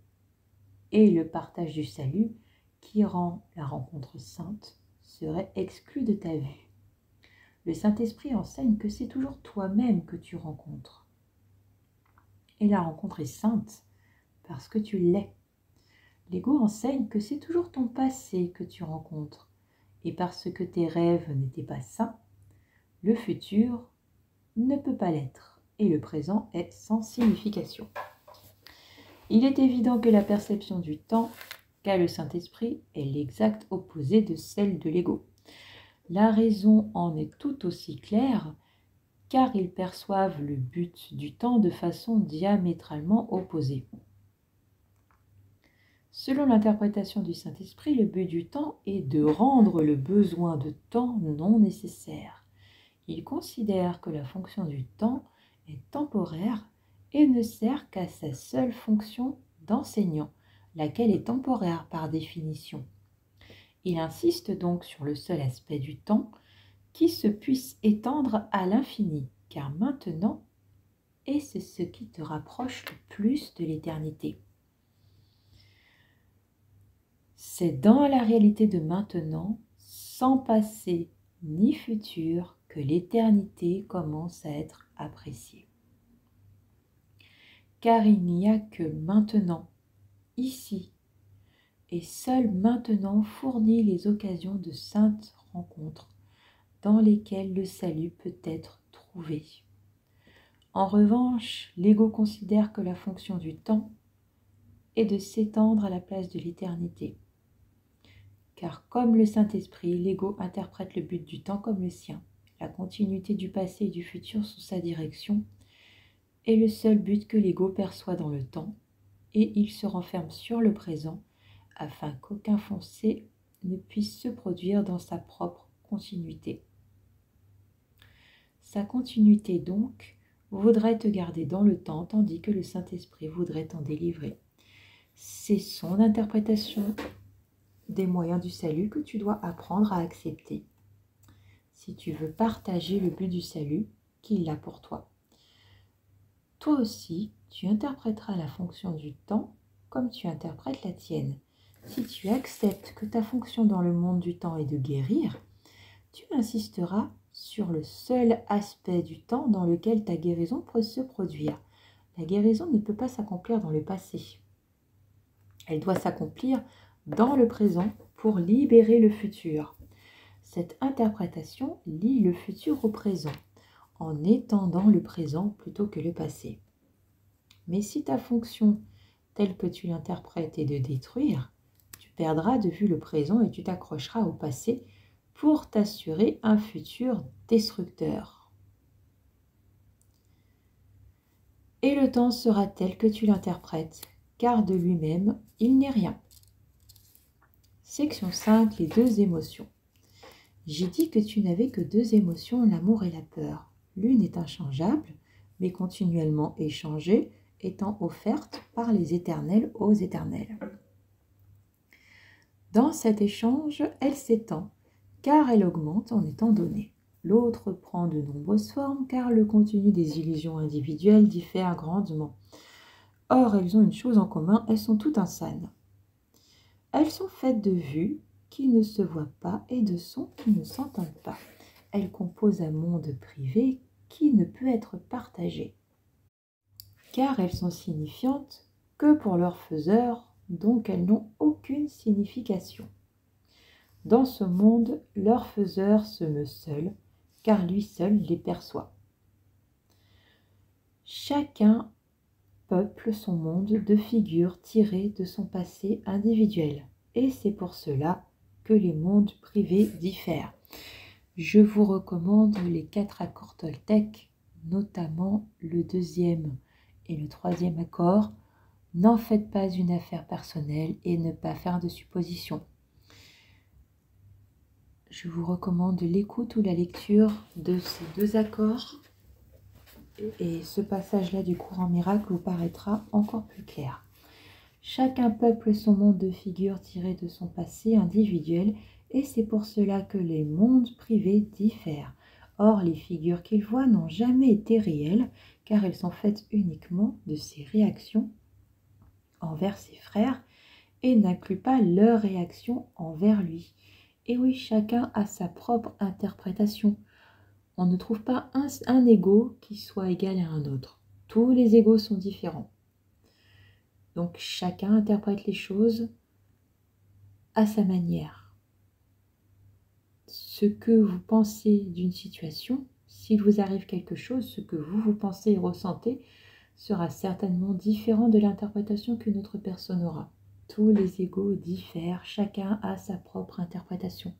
Speaker 1: Et le partage du salut, qui rend la rencontre sainte, serait exclu de ta vue. Le Saint-Esprit enseigne que c'est toujours toi-même que tu rencontres. Et la rencontre est sainte parce que tu l'es. L'ego enseigne que c'est toujours ton passé que tu rencontres. Et parce que tes rêves n'étaient pas sains, le futur ne peut pas l'être. Et le présent est sans signification. Il est évident que la perception du temps qu'a le Saint-Esprit est l'exact opposé de celle de l'ego. La raison en est tout aussi claire, car ils perçoivent le but du temps de façon diamétralement opposée. Selon l'interprétation du Saint-Esprit, le but du temps est de rendre le besoin de temps non nécessaire. Il considère que la fonction du temps est temporaire et ne sert qu'à sa seule fonction d'enseignant, laquelle est temporaire par définition. Il insiste donc sur le seul aspect du temps qui se puisse étendre à l'infini, car maintenant, et c'est ce qui te rapproche le plus de l'éternité. C'est dans la réalité de maintenant, sans passé ni futur, que l'éternité commence à être appréciée. car il n'y a que maintenant, ici, et seul maintenant fournit les occasions de saintes rencontres dans lesquelles le salut peut être trouvé. En revanche, l'ego considère que la fonction du temps est de s'étendre à la place de l'éternité. Car comme le Saint-Esprit, l'ego interprète le but du temps comme le sien. La continuité du passé et du futur sous sa direction est le seul but que l'ego perçoit dans le temps, et il se renferme sur le présent afin qu'aucun fossé ne puisse se produire dans sa propre continuité. Sa continuité donc voudrait te garder dans le temps, tandis que le Saint-Esprit voudrait t'en délivrer. C'est son interprétation des moyens du salut que tu dois apprendre à accepter, si tu veux partager le but du salut qu'il a pour toi. Toi aussi, tu interpréteras la fonction du temps comme tu interprètes la tienne. Si tu acceptes que ta fonction dans le monde du temps est de guérir, tu insisteras sur le seul aspect du temps dans lequel ta guérison peut se produire. La guérison ne peut pas s'accomplir dans le passé. Elle doit s'accomplir dans le présent pour libérer le futur. Cette interprétation lie le futur au présent, en étendant le présent plutôt que le passé. Mais si ta fonction, telle que tu l'interprètes, est de détruire, tu perdras de vue le présent et tu t'accrocheras au passé pour t'assurer un futur destructeur. Et le temps sera tel que tu l'interprètes, car de lui-même, il n'est rien. Section 5, les deux émotions. J'ai dit que tu n'avais que deux émotions, l'amour et la peur. L'une est inchangeable, mais continuellement échangée, étant offerte par les éternels aux éternels. Dans cet échange, elle s'étend, car elle augmente en étant donnée. L'autre prend de nombreuses formes, car le contenu des illusions individuelles diffère grandement. Or, elles ont une chose en commun, elles sont toutes insanes. Elles sont faites de vues qui ne se voient pas et de sons qui ne s'entendent pas. Elles composent un monde privé qui ne peut être partagé, car elles sont signifiantes que pour leur faiseur, donc elles n'ont aucune signification. Dans ce monde, leur faiseur se meut seul, car lui seul les perçoit. Chacun peuple son monde de figures tirées de son passé individuel, et c'est pour cela que les mondes privés diffèrent. Je vous recommande les 4 accords Toltec, notamment le 2e et le 3e accord. N'en faites pas une affaire personnelle et ne pas faire de suppositions. Je vous recommande l'écoute ou la lecture de ces 2 accords et ce passage-là du courant miracle vous paraîtra encore plus clair. Chacun peuple son monde de figures tirées de son passé individuel et c'est pour cela que les mondes privés diffèrent. Or, les figures qu'ils voient n'ont jamais été réelles car elles sont faites uniquement de ses réactions envers ses frères et n'incluent pas leur réaction envers lui. Et oui, chacun a sa propre interprétation. On ne trouve pas un ego qui soit égal à un autre. Tous les égos sont différents. Donc chacun interprète les choses à sa manière. Ce que vous pensez d'une situation, s'il vous arrive quelque chose, ce que vous pensez et ressentez sera certainement différent de l'interprétation qu'une autre personne aura. Tous les égos diffèrent, chacun a sa propre interprétation.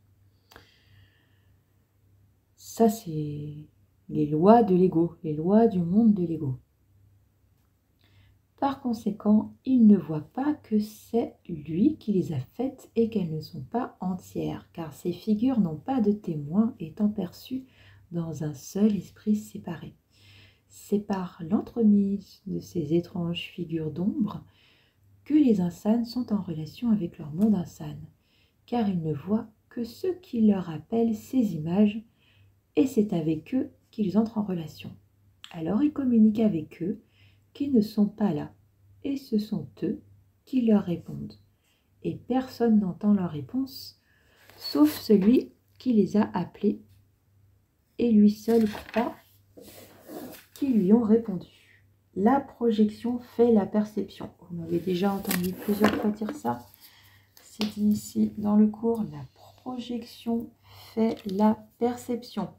Speaker 1: Ça, c'est les lois de l'ego, les lois du monde de l'ego. Par conséquent, il ne voit pas que c'est lui qui les a faites et qu'elles ne sont pas entières, car ces figures n'ont pas de témoin étant perçues dans un seul esprit séparé. C'est par l'entremise de ces étranges figures d'ombre que les insanes sont en relation avec leur monde insane, car ils ne voient que ce qui leur rappelle ces images, et c'est avec eux qu'ils entrent en relation. Alors ils communiquent avec eux, qui ne sont pas là, et ce sont eux qui leur répondent. Et personne n'entend leur réponse, sauf celui qui les a appelés, et lui seul croit qu'ils lui ont répondu. La projection fait la perception. Vous m'avez déjà entendu plusieurs fois dire ça. C'est dit ici dans le cours, la projection fait la perception.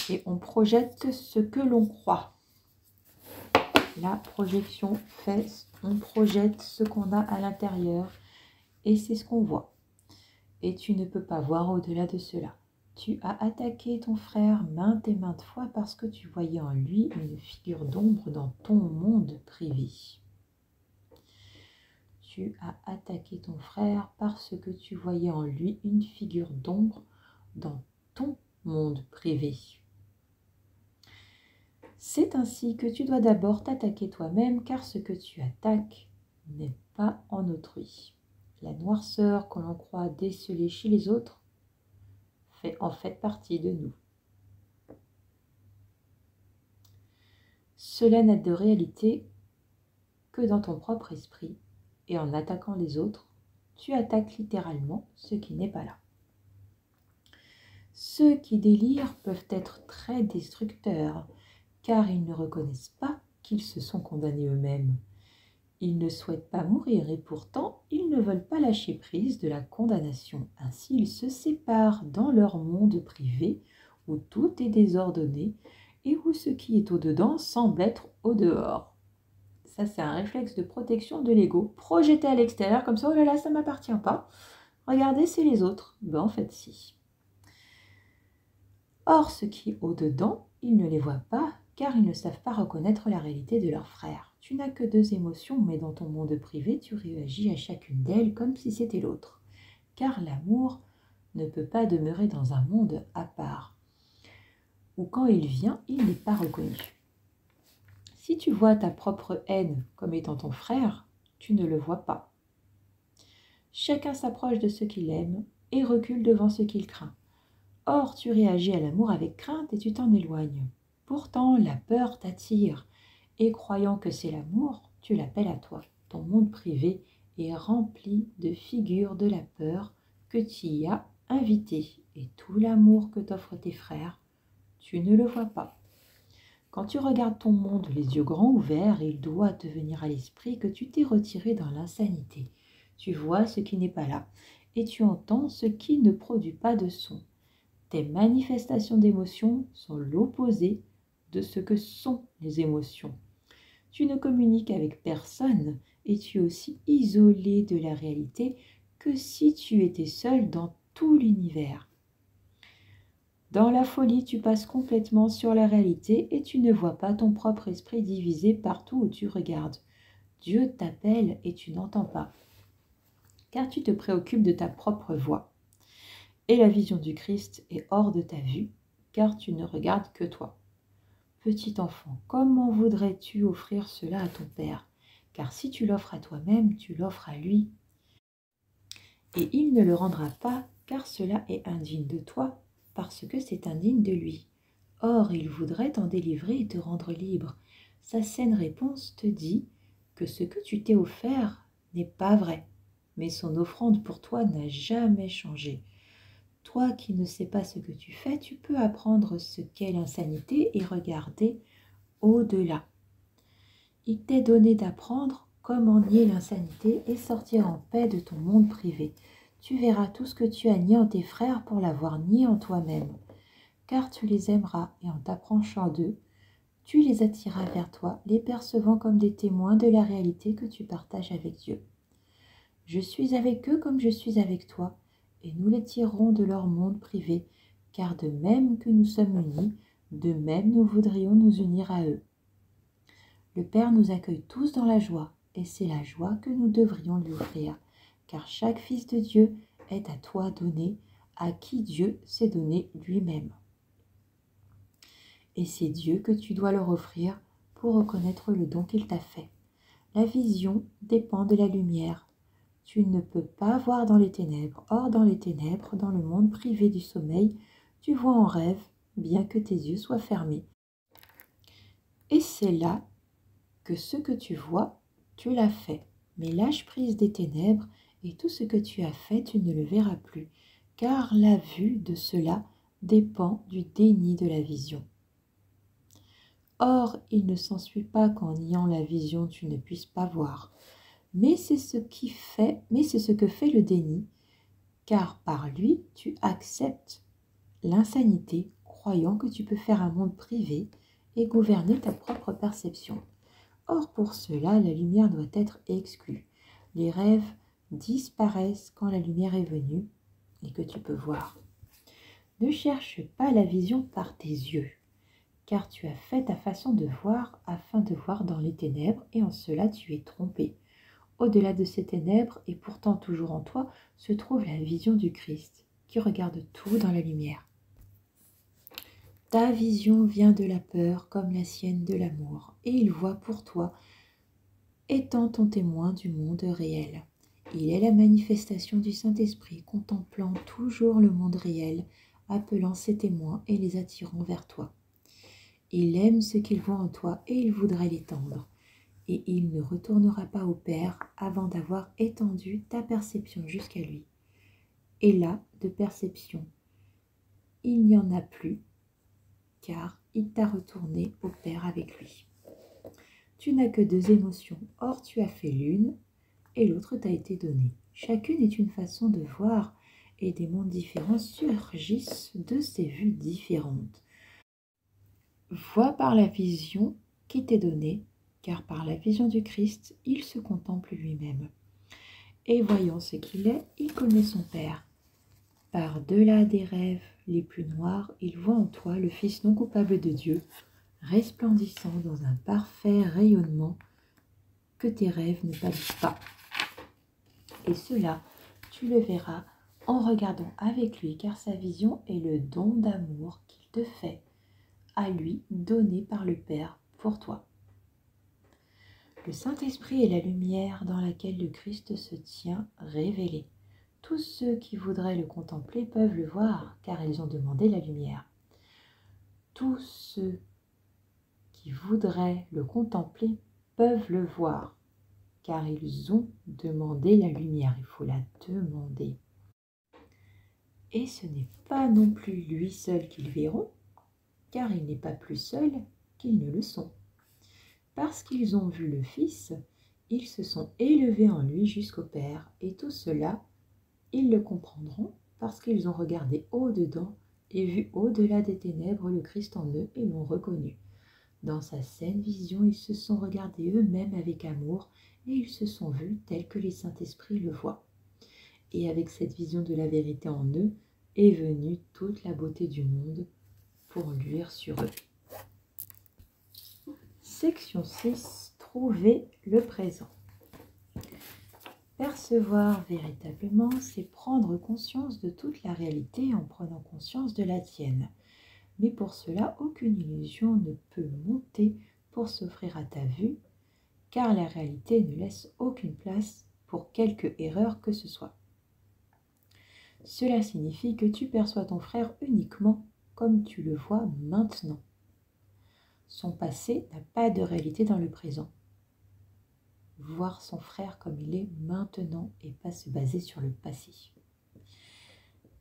Speaker 1: Et on projette ce que l'on croit. La projection fait, on projette ce qu'on a à l'intérieur et c'est ce qu'on voit. Et tu ne peux pas voir au-delà de cela. Tu as attaqué ton frère maintes et maintes fois parce que tu voyais en lui une figure d'ombre dans ton monde privé. Tu as attaqué ton frère parce que tu voyais en lui une figure d'ombre dans ton monde privé. C'est ainsi que tu dois d'abord t'attaquer toi-même, car ce que tu attaques n'est pas en autrui. La noirceur que l'on croit déceler chez les autres fait en fait partie de nous. Cela n'a de réalité que dans ton propre esprit, et en attaquant les autres, tu attaques littéralement ce qui n'est pas là. Ceux qui délirent peuvent être très destructeurs, car ils ne reconnaissent pas qu'ils se sont condamnés eux-mêmes. Ils ne souhaitent pas mourir et pourtant, ils ne veulent pas lâcher prise de la condamnation. Ainsi, ils se séparent dans leur monde privé où tout est désordonné et où ce qui est au-dedans semble être au-dehors. Ça, c'est un réflexe de protection de l'ego, projeté à l'extérieur, comme ça, oh là là, ça ne m'appartient pas. Regardez, c'est les autres. Ben, en fait, si. Or, ce qui est au-dedans, ils ne les voient pas, car ils ne savent pas reconnaître la réalité de leurs frères. Tu n'as que deux émotions, mais dans ton monde privé, tu réagis à chacune d'elles comme si c'était l'autre. Car l'amour ne peut pas demeurer dans un monde à part, où quand il vient, il n'est pas reconnu. Si tu vois ta propre haine comme étant ton frère, tu ne le vois pas. Chacun s'approche de ce qu'il aime et recule devant ce qu'il craint. Or, tu réagis à l'amour avec crainte et tu t'en éloignes. Pourtant, la peur t'attire, et croyant que c'est l'amour, tu l'appelles à toi. Ton monde privé est rempli de figures de la peur que tu y as invitées, et tout l'amour que t'offrent tes frères, tu ne le vois pas. Quand tu regardes ton monde les yeux grands ouverts, il doit te venir à l'esprit que tu t'es retiré dans l'insanité. Tu vois ce qui n'est pas là, et tu entends ce qui ne produit pas de son. Tes manifestations d'émotions sont l'opposé de ce que sont les émotions. Tu ne communiques avec personne et tu es aussi isolé de la réalité que si tu étais seul dans tout l'univers. Dans la folie, tu passes complètement sur la réalité et tu ne vois pas ton propre esprit divisé partout où tu regardes. Dieu t'appelle et tu n'entends pas, car tu te préoccupes de ta propre voix. Et la vision du Christ est hors de ta vue, car tu ne regardes que toi. Petit enfant, comment voudrais-tu offrir cela à ton Père? Car si tu l'offres à toi-même, tu l'offres à lui. Et il ne le rendra pas, car cela est indigne de toi, parce que c'est indigne de lui. Or, il voudrait t'en délivrer et te rendre libre. Sa saine réponse te dit que ce que tu t'es offert n'est pas vrai, mais son offrande pour toi n'a jamais changé. Toi qui ne sais pas ce que tu fais, tu peux apprendre ce qu'est l'insanité et regarder au-delà. Il t'est donné d'apprendre comment nier l'insanité et sortir en paix de ton monde privé. Tu verras tout ce que tu as nié en tes frères pour l'avoir nié en toi-même. Car tu les aimeras et en t'approchant d'eux, tu les attireras vers toi, les percevant comme des témoins de la réalité que tu partages avec Dieu. Je suis avec eux comme je suis avec toi, et nous les tirerons de leur monde privé, car de même que nous sommes unis, de même nous voudrions nous unir à eux. Le Père nous accueille tous dans la joie, et c'est la joie que nous devrions lui offrir, car chaque fils de Dieu est à toi donné, à qui Dieu s'est donné lui-même. Et c'est Dieu que tu dois leur offrir pour reconnaître le don qu'il t'a fait. La vision dépend de la lumière. Tu ne peux pas voir dans les ténèbres. Or, dans les ténèbres, dans le monde privé du sommeil, tu vois en rêve, bien que tes yeux soient fermés. Et c'est là que ce que tu vois, tu l'as fait. Mais lâche prise des ténèbres, et tout ce que tu as fait, tu ne le verras plus, car la vue de cela dépend du déni de la vision. Or, il ne s'ensuit pas qu'en niant la vision, tu ne puisses pas voir. Mais c'est ce que fait le déni, car par lui, tu acceptes l'insanité, croyant que tu peux faire un monde privé et gouverner ta propre perception. Or, pour cela, la lumière doit être exclue. Les rêves disparaissent quand la lumière est venue et que tu peux voir. Ne cherche pas la vision par tes yeux, car tu as fait ta façon de voir afin de voir dans les ténèbres, et en cela tu es trompé. Au-delà de ces ténèbres, et pourtant toujours en toi, se trouve la vision du Christ, qui regarde tout dans la lumière. Ta vision vient de la peur comme la sienne de l'amour, et il voit pour toi, étant ton témoin du monde réel. Il est la manifestation du Saint-Esprit, contemplant toujours le monde réel, appelant ses témoins et les attirant vers toi. Il aime ce qu'il voit en toi et il voudrait l'étendre. Et il ne retournera pas au Père avant d'avoir étendu ta perception jusqu'à lui. Et là, de perception, il n'y en a plus, car il t'a retourné au Père avec lui. Tu n'as que deux émotions, or tu as fait l'une et l'autre t'a été donnée. Chacune est une façon de voir et des mondes différents surgissent de ces vues différentes. Vois par la vision qui t'est donnée, car par la vision du Christ, il se contemple lui-même. Et voyant ce qu'il est, il connaît son Père. Par-delà des rêves les plus noirs, il voit en toi le Fils non coupable de Dieu, resplendissant dans un parfait rayonnement que tes rêves ne pâlissent pas. Et cela, tu le verras en regardant avec lui, car sa vision est le don d'amour qu'il te fait, à lui donné par le Père pour toi. Le Saint-Esprit est la lumière dans laquelle le Christ se tient révélé. Tous ceux qui voudraient le contempler peuvent le voir, car ils ont demandé la lumière. Tous ceux qui voudraient le contempler peuvent le voir, car ils ont demandé la lumière. Il faut la demander. Et ce n'est pas non plus lui seul qu'ils verront, car il n'est pas plus seul qu'ils ne le sont. Parce qu'ils ont vu le Fils, ils se sont élevés en lui jusqu'au Père, et tout cela, ils le comprendront parce qu'ils ont regardé au-dedans et vu au-delà des ténèbres le Christ en eux et l'ont reconnu. Dans sa saine vision, ils se sont regardés eux-mêmes avec amour et ils se sont vus tels que les Saint-Esprit le voient. Et avec cette vision de la vérité en eux est venue toute la beauté du monde pour luire sur eux. Section 6. Trouver le présent. Percevoir véritablement, c'est prendre conscience de toute la réalité en prenant conscience de la tienne. Mais pour cela, aucune illusion ne peut monter pour s'offrir à ta vue, car la réalité ne laisse aucune place pour quelque erreur que ce soit. Cela signifie que tu perçois ton frère uniquement comme tu le vois maintenant. Son passé n'a pas de réalité dans le présent. Voir son frère comme il est maintenant et pas se baser sur le passé.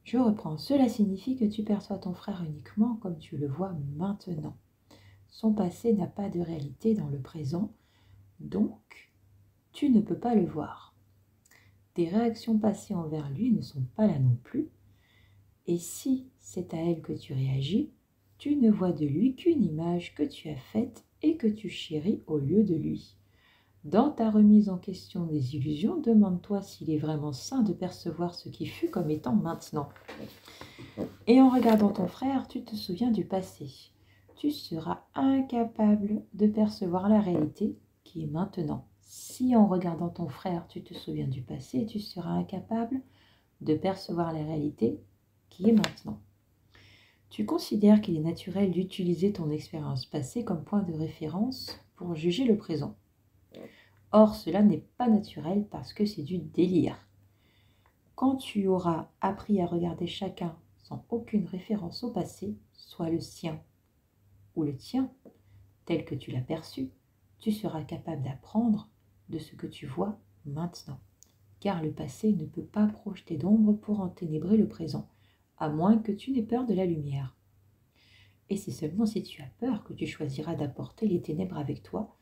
Speaker 1: Je reprends. Cela signifie que tu perçois ton frère uniquement comme tu le vois maintenant. Son passé n'a pas de réalité dans le présent, donc tu ne peux pas le voir. Tes réactions passées envers lui ne sont pas là non plus. Et si c'est à elle que tu réagis, tu ne vois de lui qu'une image que tu as faite et que tu chéris au lieu de lui. Dans ta remise en question des illusions, demande-toi s'il est vraiment sain de percevoir ce qui fut comme étant maintenant. Et en regardant ton frère, tu te souviens du passé. Tu seras incapable de percevoir la réalité qui est maintenant. Si en regardant ton frère, tu te souviens du passé, tu seras incapable de percevoir la réalité qui est maintenant. Tu considères qu'il est naturel d'utiliser ton expérience passée comme point de référence pour juger le présent. Or, cela n'est pas naturel parce que c'est du délire. Quand tu auras appris à regarder chacun sans aucune référence au passé, soit le sien ou le tien, tel que tu l'as perçu, tu seras capable d'apprendre de ce que tu vois maintenant. Car le passé ne peut pas projeter d'ombre pour enténébrer le présent, à moins que tu n'aies peur de la lumière. Et c'est seulement si tu as peur que tu choisiras d'apporter les ténèbres avec toi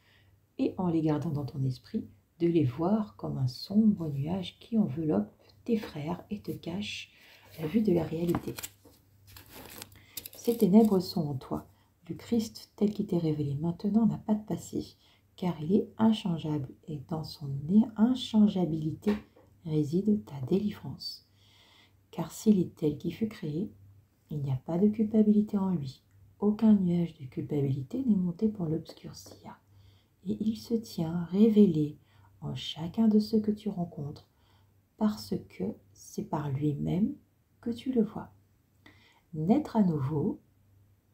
Speaker 1: et en les gardant dans ton esprit, de les voir comme un sombre nuage qui enveloppe tes frères et te cache la vue de la réalité. Ces ténèbres sont en toi. Le Christ tel qu'il t'est révélé maintenant n'a pas de passé, car il est inchangeable et dans son inchangeabilité réside ta délivrance. Car s'il est tel qui fut créé, il n'y a pas de culpabilité en lui. Aucun nuage de culpabilité n'est monté pour l'obscurcir. Et il se tient révélé en chacun de ceux que tu rencontres, parce que c'est par lui-même que tu le vois. Naître à nouveau,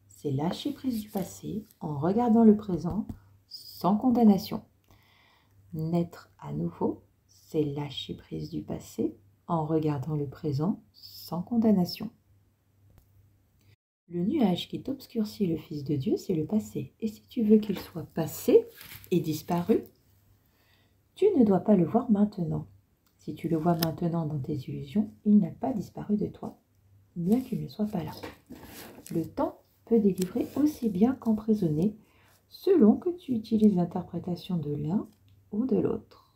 Speaker 1: c'est lâcher prise du passé en regardant le présent sans condamnation. Naître à nouveau, c'est lâcher prise du passé en regardant le présent sans condamnation. Le nuage qui t'obscurcit le Fils de Dieu, c'est le passé. Et si tu veux qu'il soit passé et disparu, tu ne dois pas le voir maintenant. Si tu le vois maintenant dans tes illusions, il n'a pas disparu de toi, bien qu'il ne soit pas là. Le temps peut délivrer aussi bien qu'emprisonner, selon que tu utilises l'interprétation de l'un ou de l'autre.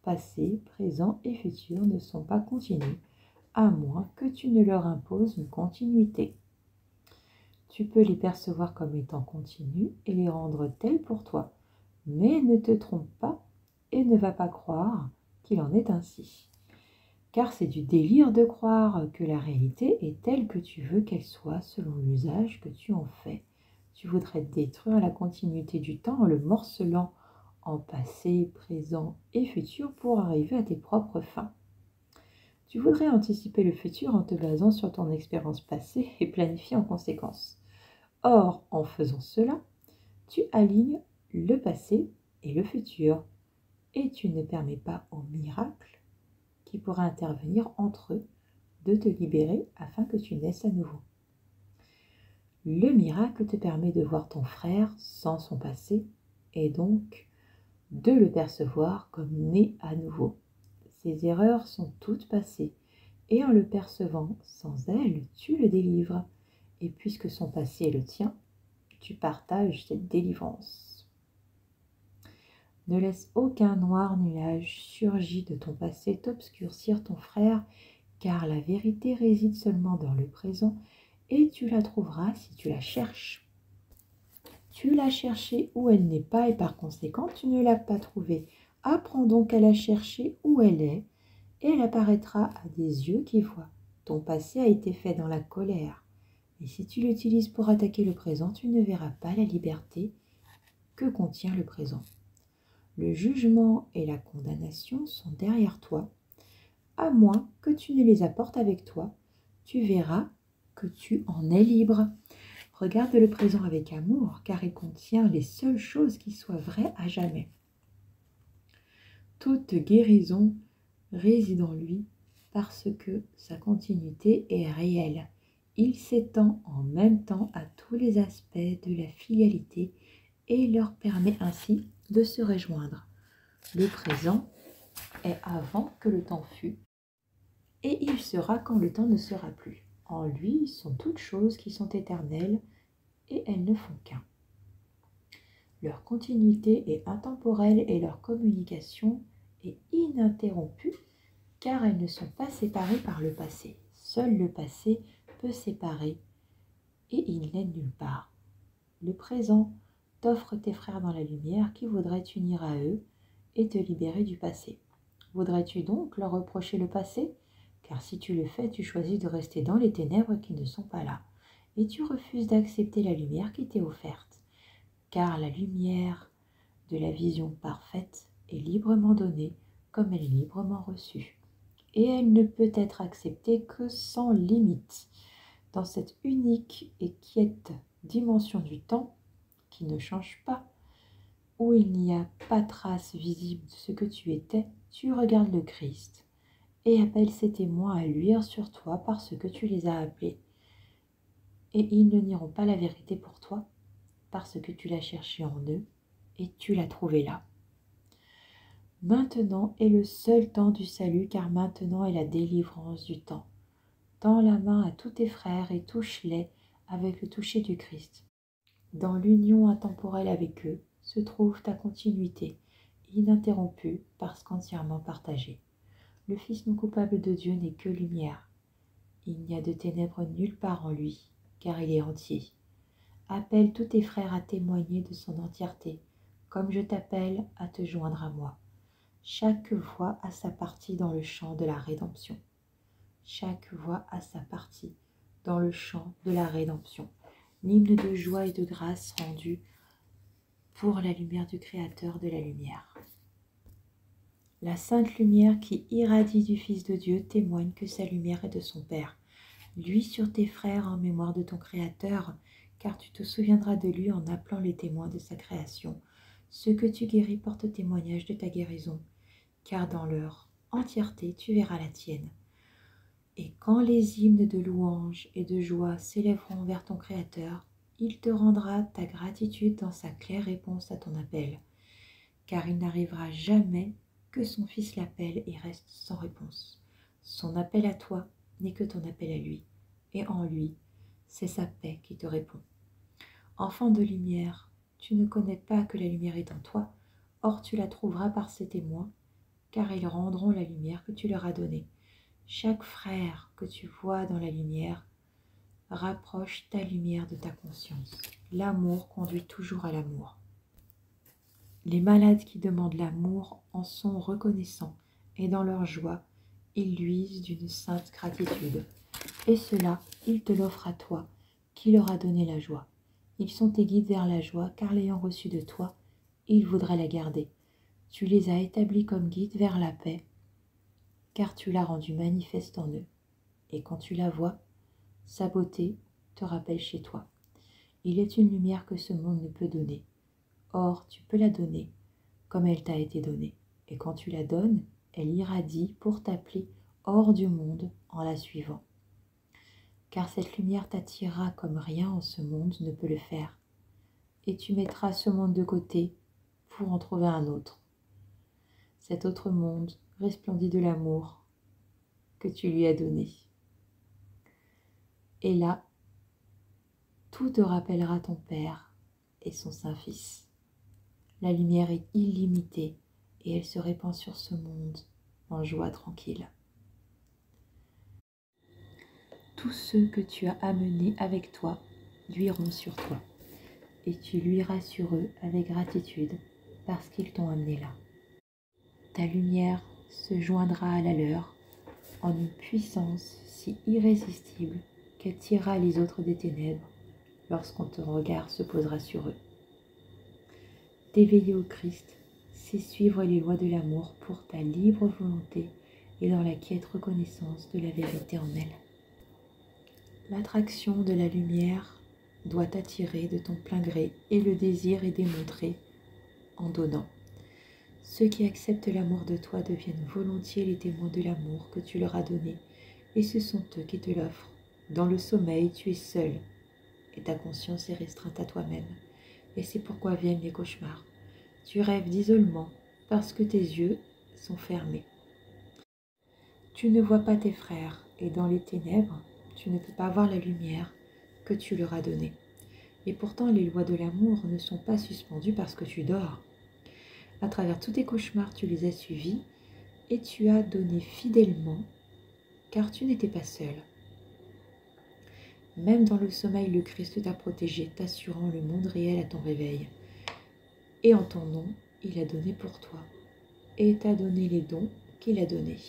Speaker 1: Passé, présent et futur ne sont pas continus, à moins que tu ne leur imposes une continuité. Tu peux les percevoir comme étant continus et les rendre tels pour toi, mais ne te trompe pas et ne va pas croire qu'il en est ainsi. Car c'est du délire de croire que la réalité est telle que tu veux qu'elle soit selon l'usage que tu en fais. Tu voudrais détruire la continuité du temps en le morcelant en passé, présent et futur pour arriver à tes propres fins. Tu voudrais anticiper le futur en te basant sur ton expérience passée et planifier en conséquence. Or, en faisant cela, tu alignes le passé et le futur, et tu ne permets pas au miracle qui pourra intervenir entre eux de te libérer afin que tu naisses à nouveau. Le miracle te permet de voir ton frère sans son passé, et donc de le percevoir comme né à nouveau. Ses erreurs sont toutes passées, et en le percevant sans elles, tu le délivres, et puisque son passé est le tien, tu partages cette délivrance. Ne laisse aucun noir nuage surgi de ton passé t'obscurcir ton frère, car la vérité réside seulement dans le présent, et tu la trouveras si tu la cherches. Tu l'as cherchée où elle n'est pas, et par conséquent, tu ne l'as pas trouvée. Apprends donc à la chercher où elle est, et elle apparaîtra à des yeux qui voient. Ton passé a été fait dans la colère. Et si tu l'utilises pour attaquer le présent, tu ne verras pas la liberté que contient le présent. Le jugement et la condamnation sont derrière toi. À moins que tu ne les apportes avec toi, tu verras que tu en es libre. Regarde le présent avec amour, car il contient les seules choses qui soient vraies à jamais. Toute guérison réside en lui parce que sa continuité est réelle. Il s'étend en même temps à tous les aspects de la filialité et leur permet ainsi de se rejoindre. Le présent est avant que le temps fût, et il sera quand le temps ne sera plus. En lui sont toutes choses qui sont éternelles, et elles ne font qu'un. Leur continuité est intemporelle et leur communication est ininterrompue, car elles ne sont pas séparées par le passé. Seul le passé peut séparer, et il n'est nulle part. Le présent t'offre tes frères dans la lumière qui voudraient t'unir à eux et te libérer du passé. Voudrais-tu donc leur reprocher le passé? Car si tu le fais, tu choisis de rester dans les ténèbres qui ne sont pas là, et tu refuses d'accepter la lumière qui t'est offerte. Car la lumière de la vision parfaite est librement donnée comme elle est librement reçue. Et elle ne peut être acceptée que sans limite. Dans cette unique et quiète dimension du temps qui ne change pas, où il n'y a pas trace visible de ce que tu étais, tu regardes le Christ et appelles ses témoins à luire sur toi parce que tu les as appelés. Et ils ne nieront pas la vérité pour toi parce que tu l'as cherchée en eux et tu l'as trouvée là. Maintenant est le seul temps du salut, car maintenant est la délivrance du temps. Tends la main à tous tes frères et touche-les avec le toucher du Christ. Dans l'union intemporelle avec eux se trouve ta continuité, ininterrompue parce qu'entièrement partagée. Le Fils non coupable de Dieu n'est que lumière. Il n'y a de ténèbres nulle part en lui, car il est entier. Appelle tous tes frères à témoigner de son entièreté, comme je t'appelle à te joindre à moi. Chaque voix a sa partie dans le chant de la rédemption. Chaque voix a sa partie dans le chant de la rédemption. L'hymne de joie et de grâce rendu pour la lumière du Créateur de la lumière. La sainte lumière qui irradie du Fils de Dieu témoigne que sa lumière est de son Père. Luis sur tes frères en mémoire de ton Créateur, car tu te souviendras de lui en appelant les témoins de sa création. Ceux que tu guéris portent témoignage de ta guérison, car dans leur entièreté tu verras la tienne. Et quand les hymnes de louange et de joie s'élèveront vers ton Créateur, il te rendra ta gratitude dans sa claire réponse à ton appel, car il n'arrivera jamais que son Fils l'appelle et reste sans réponse. Son appel à toi n'est que ton appel à lui, et en lui, c'est sa paix qui te répond. Enfant de lumière, tu ne connais pas que la lumière est en toi, or tu la trouveras par ses témoins, car ils rendront la lumière que tu leur as donnée. Chaque frère que tu vois dans la lumière, rapproche ta lumière de ta conscience. L'amour conduit toujours à l'amour. Les malades qui demandent l'amour en sont reconnaissants, et dans leur joie, ils luisent d'une sainte gratitude. Et cela, il te l'offre à toi, qui leur a donné la joie. Ils sont tes guides vers la joie, car l'ayant reçue de toi, ils voudraient la garder. Tu les as établis comme guides vers la paix, car tu l'as rendue manifeste en eux. Et quand tu la vois, sa beauté te rappelle chez toi. Il est une lumière que ce monde ne peut donner. Or, tu peux la donner, comme elle t'a été donnée. Et quand tu la donnes, elle irradie pour t'appeler hors du monde en la suivant. Car cette lumière t'attirera comme rien en ce monde ne peut le faire. Et tu mettras ce monde de côté pour en trouver un autre. Cet autre monde resplendit de l'amour que tu lui as donné. Et là, tout te rappellera ton Père et son Saint-Fils. La lumière est illimitée et elle se répand sur ce monde en joie tranquille. Tous ceux que tu as amenés avec toi luiront sur toi, et tu luiras sur eux avec gratitude parce qu'ils t'ont amené là. Ta lumière se joindra à la leur en une puissance si irrésistible qu'elle tirera les autres des ténèbres lorsqu'on ton regard se posera sur eux. T'éveiller au Christ, c'est suivre les lois de l'amour pour ta libre volonté et dans la quiète reconnaissance de la vérité en elle. L'attraction de la lumière doit t'attirer de ton plein gré et le désir est démontré en donnant. Ceux qui acceptent l'amour de toi deviennent volontiers les témoins de l'amour que tu leur as donné et ce sont eux qui te l'offrent. Dans le sommeil, tu es seul et ta conscience est restreinte à toi-même. Et c'est pourquoi viennent les cauchemars. Tu rêves d'isolement parce que tes yeux sont fermés. Tu ne vois pas tes frères et dans les ténèbres, tu ne peux pas voir la lumière que tu leur as donnée. Et pourtant, les lois de l'amour ne sont pas suspendues parce que tu dors. À travers tous tes cauchemars, tu les as suivis et tu as donné fidèlement car tu n'étais pas seul. Même dans le sommeil, le Christ t'a protégé, t'assurant le monde réel à ton réveil. Et en ton nom, il a donné pour toi et t'a donné les dons qu'il a donnés.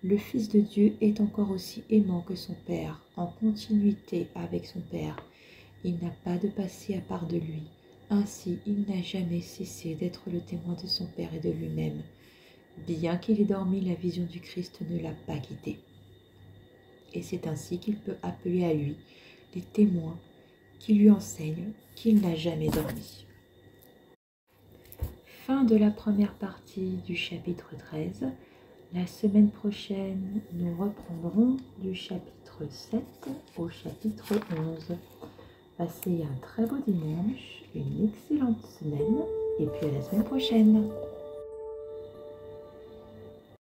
Speaker 1: Le Fils de Dieu est encore aussi aimant que son Père, en continuité avec son Père. Il n'a pas de passé à part de lui. Ainsi, il n'a jamais cessé d'être le témoin de son Père et de lui-même. Bien qu'il ait dormi, la vision du Christ ne l'a pas quitté. Et c'est ainsi qu'il peut appeler à lui les témoins qui lui enseignent qu'il n'a jamais dormi. Fin de la première partie du chapitre 13. La semaine prochaine, nous reprendrons du chapitre 7 au chapitre 11. Passez un très beau dimanche, une excellente semaine et puis à la semaine prochaine.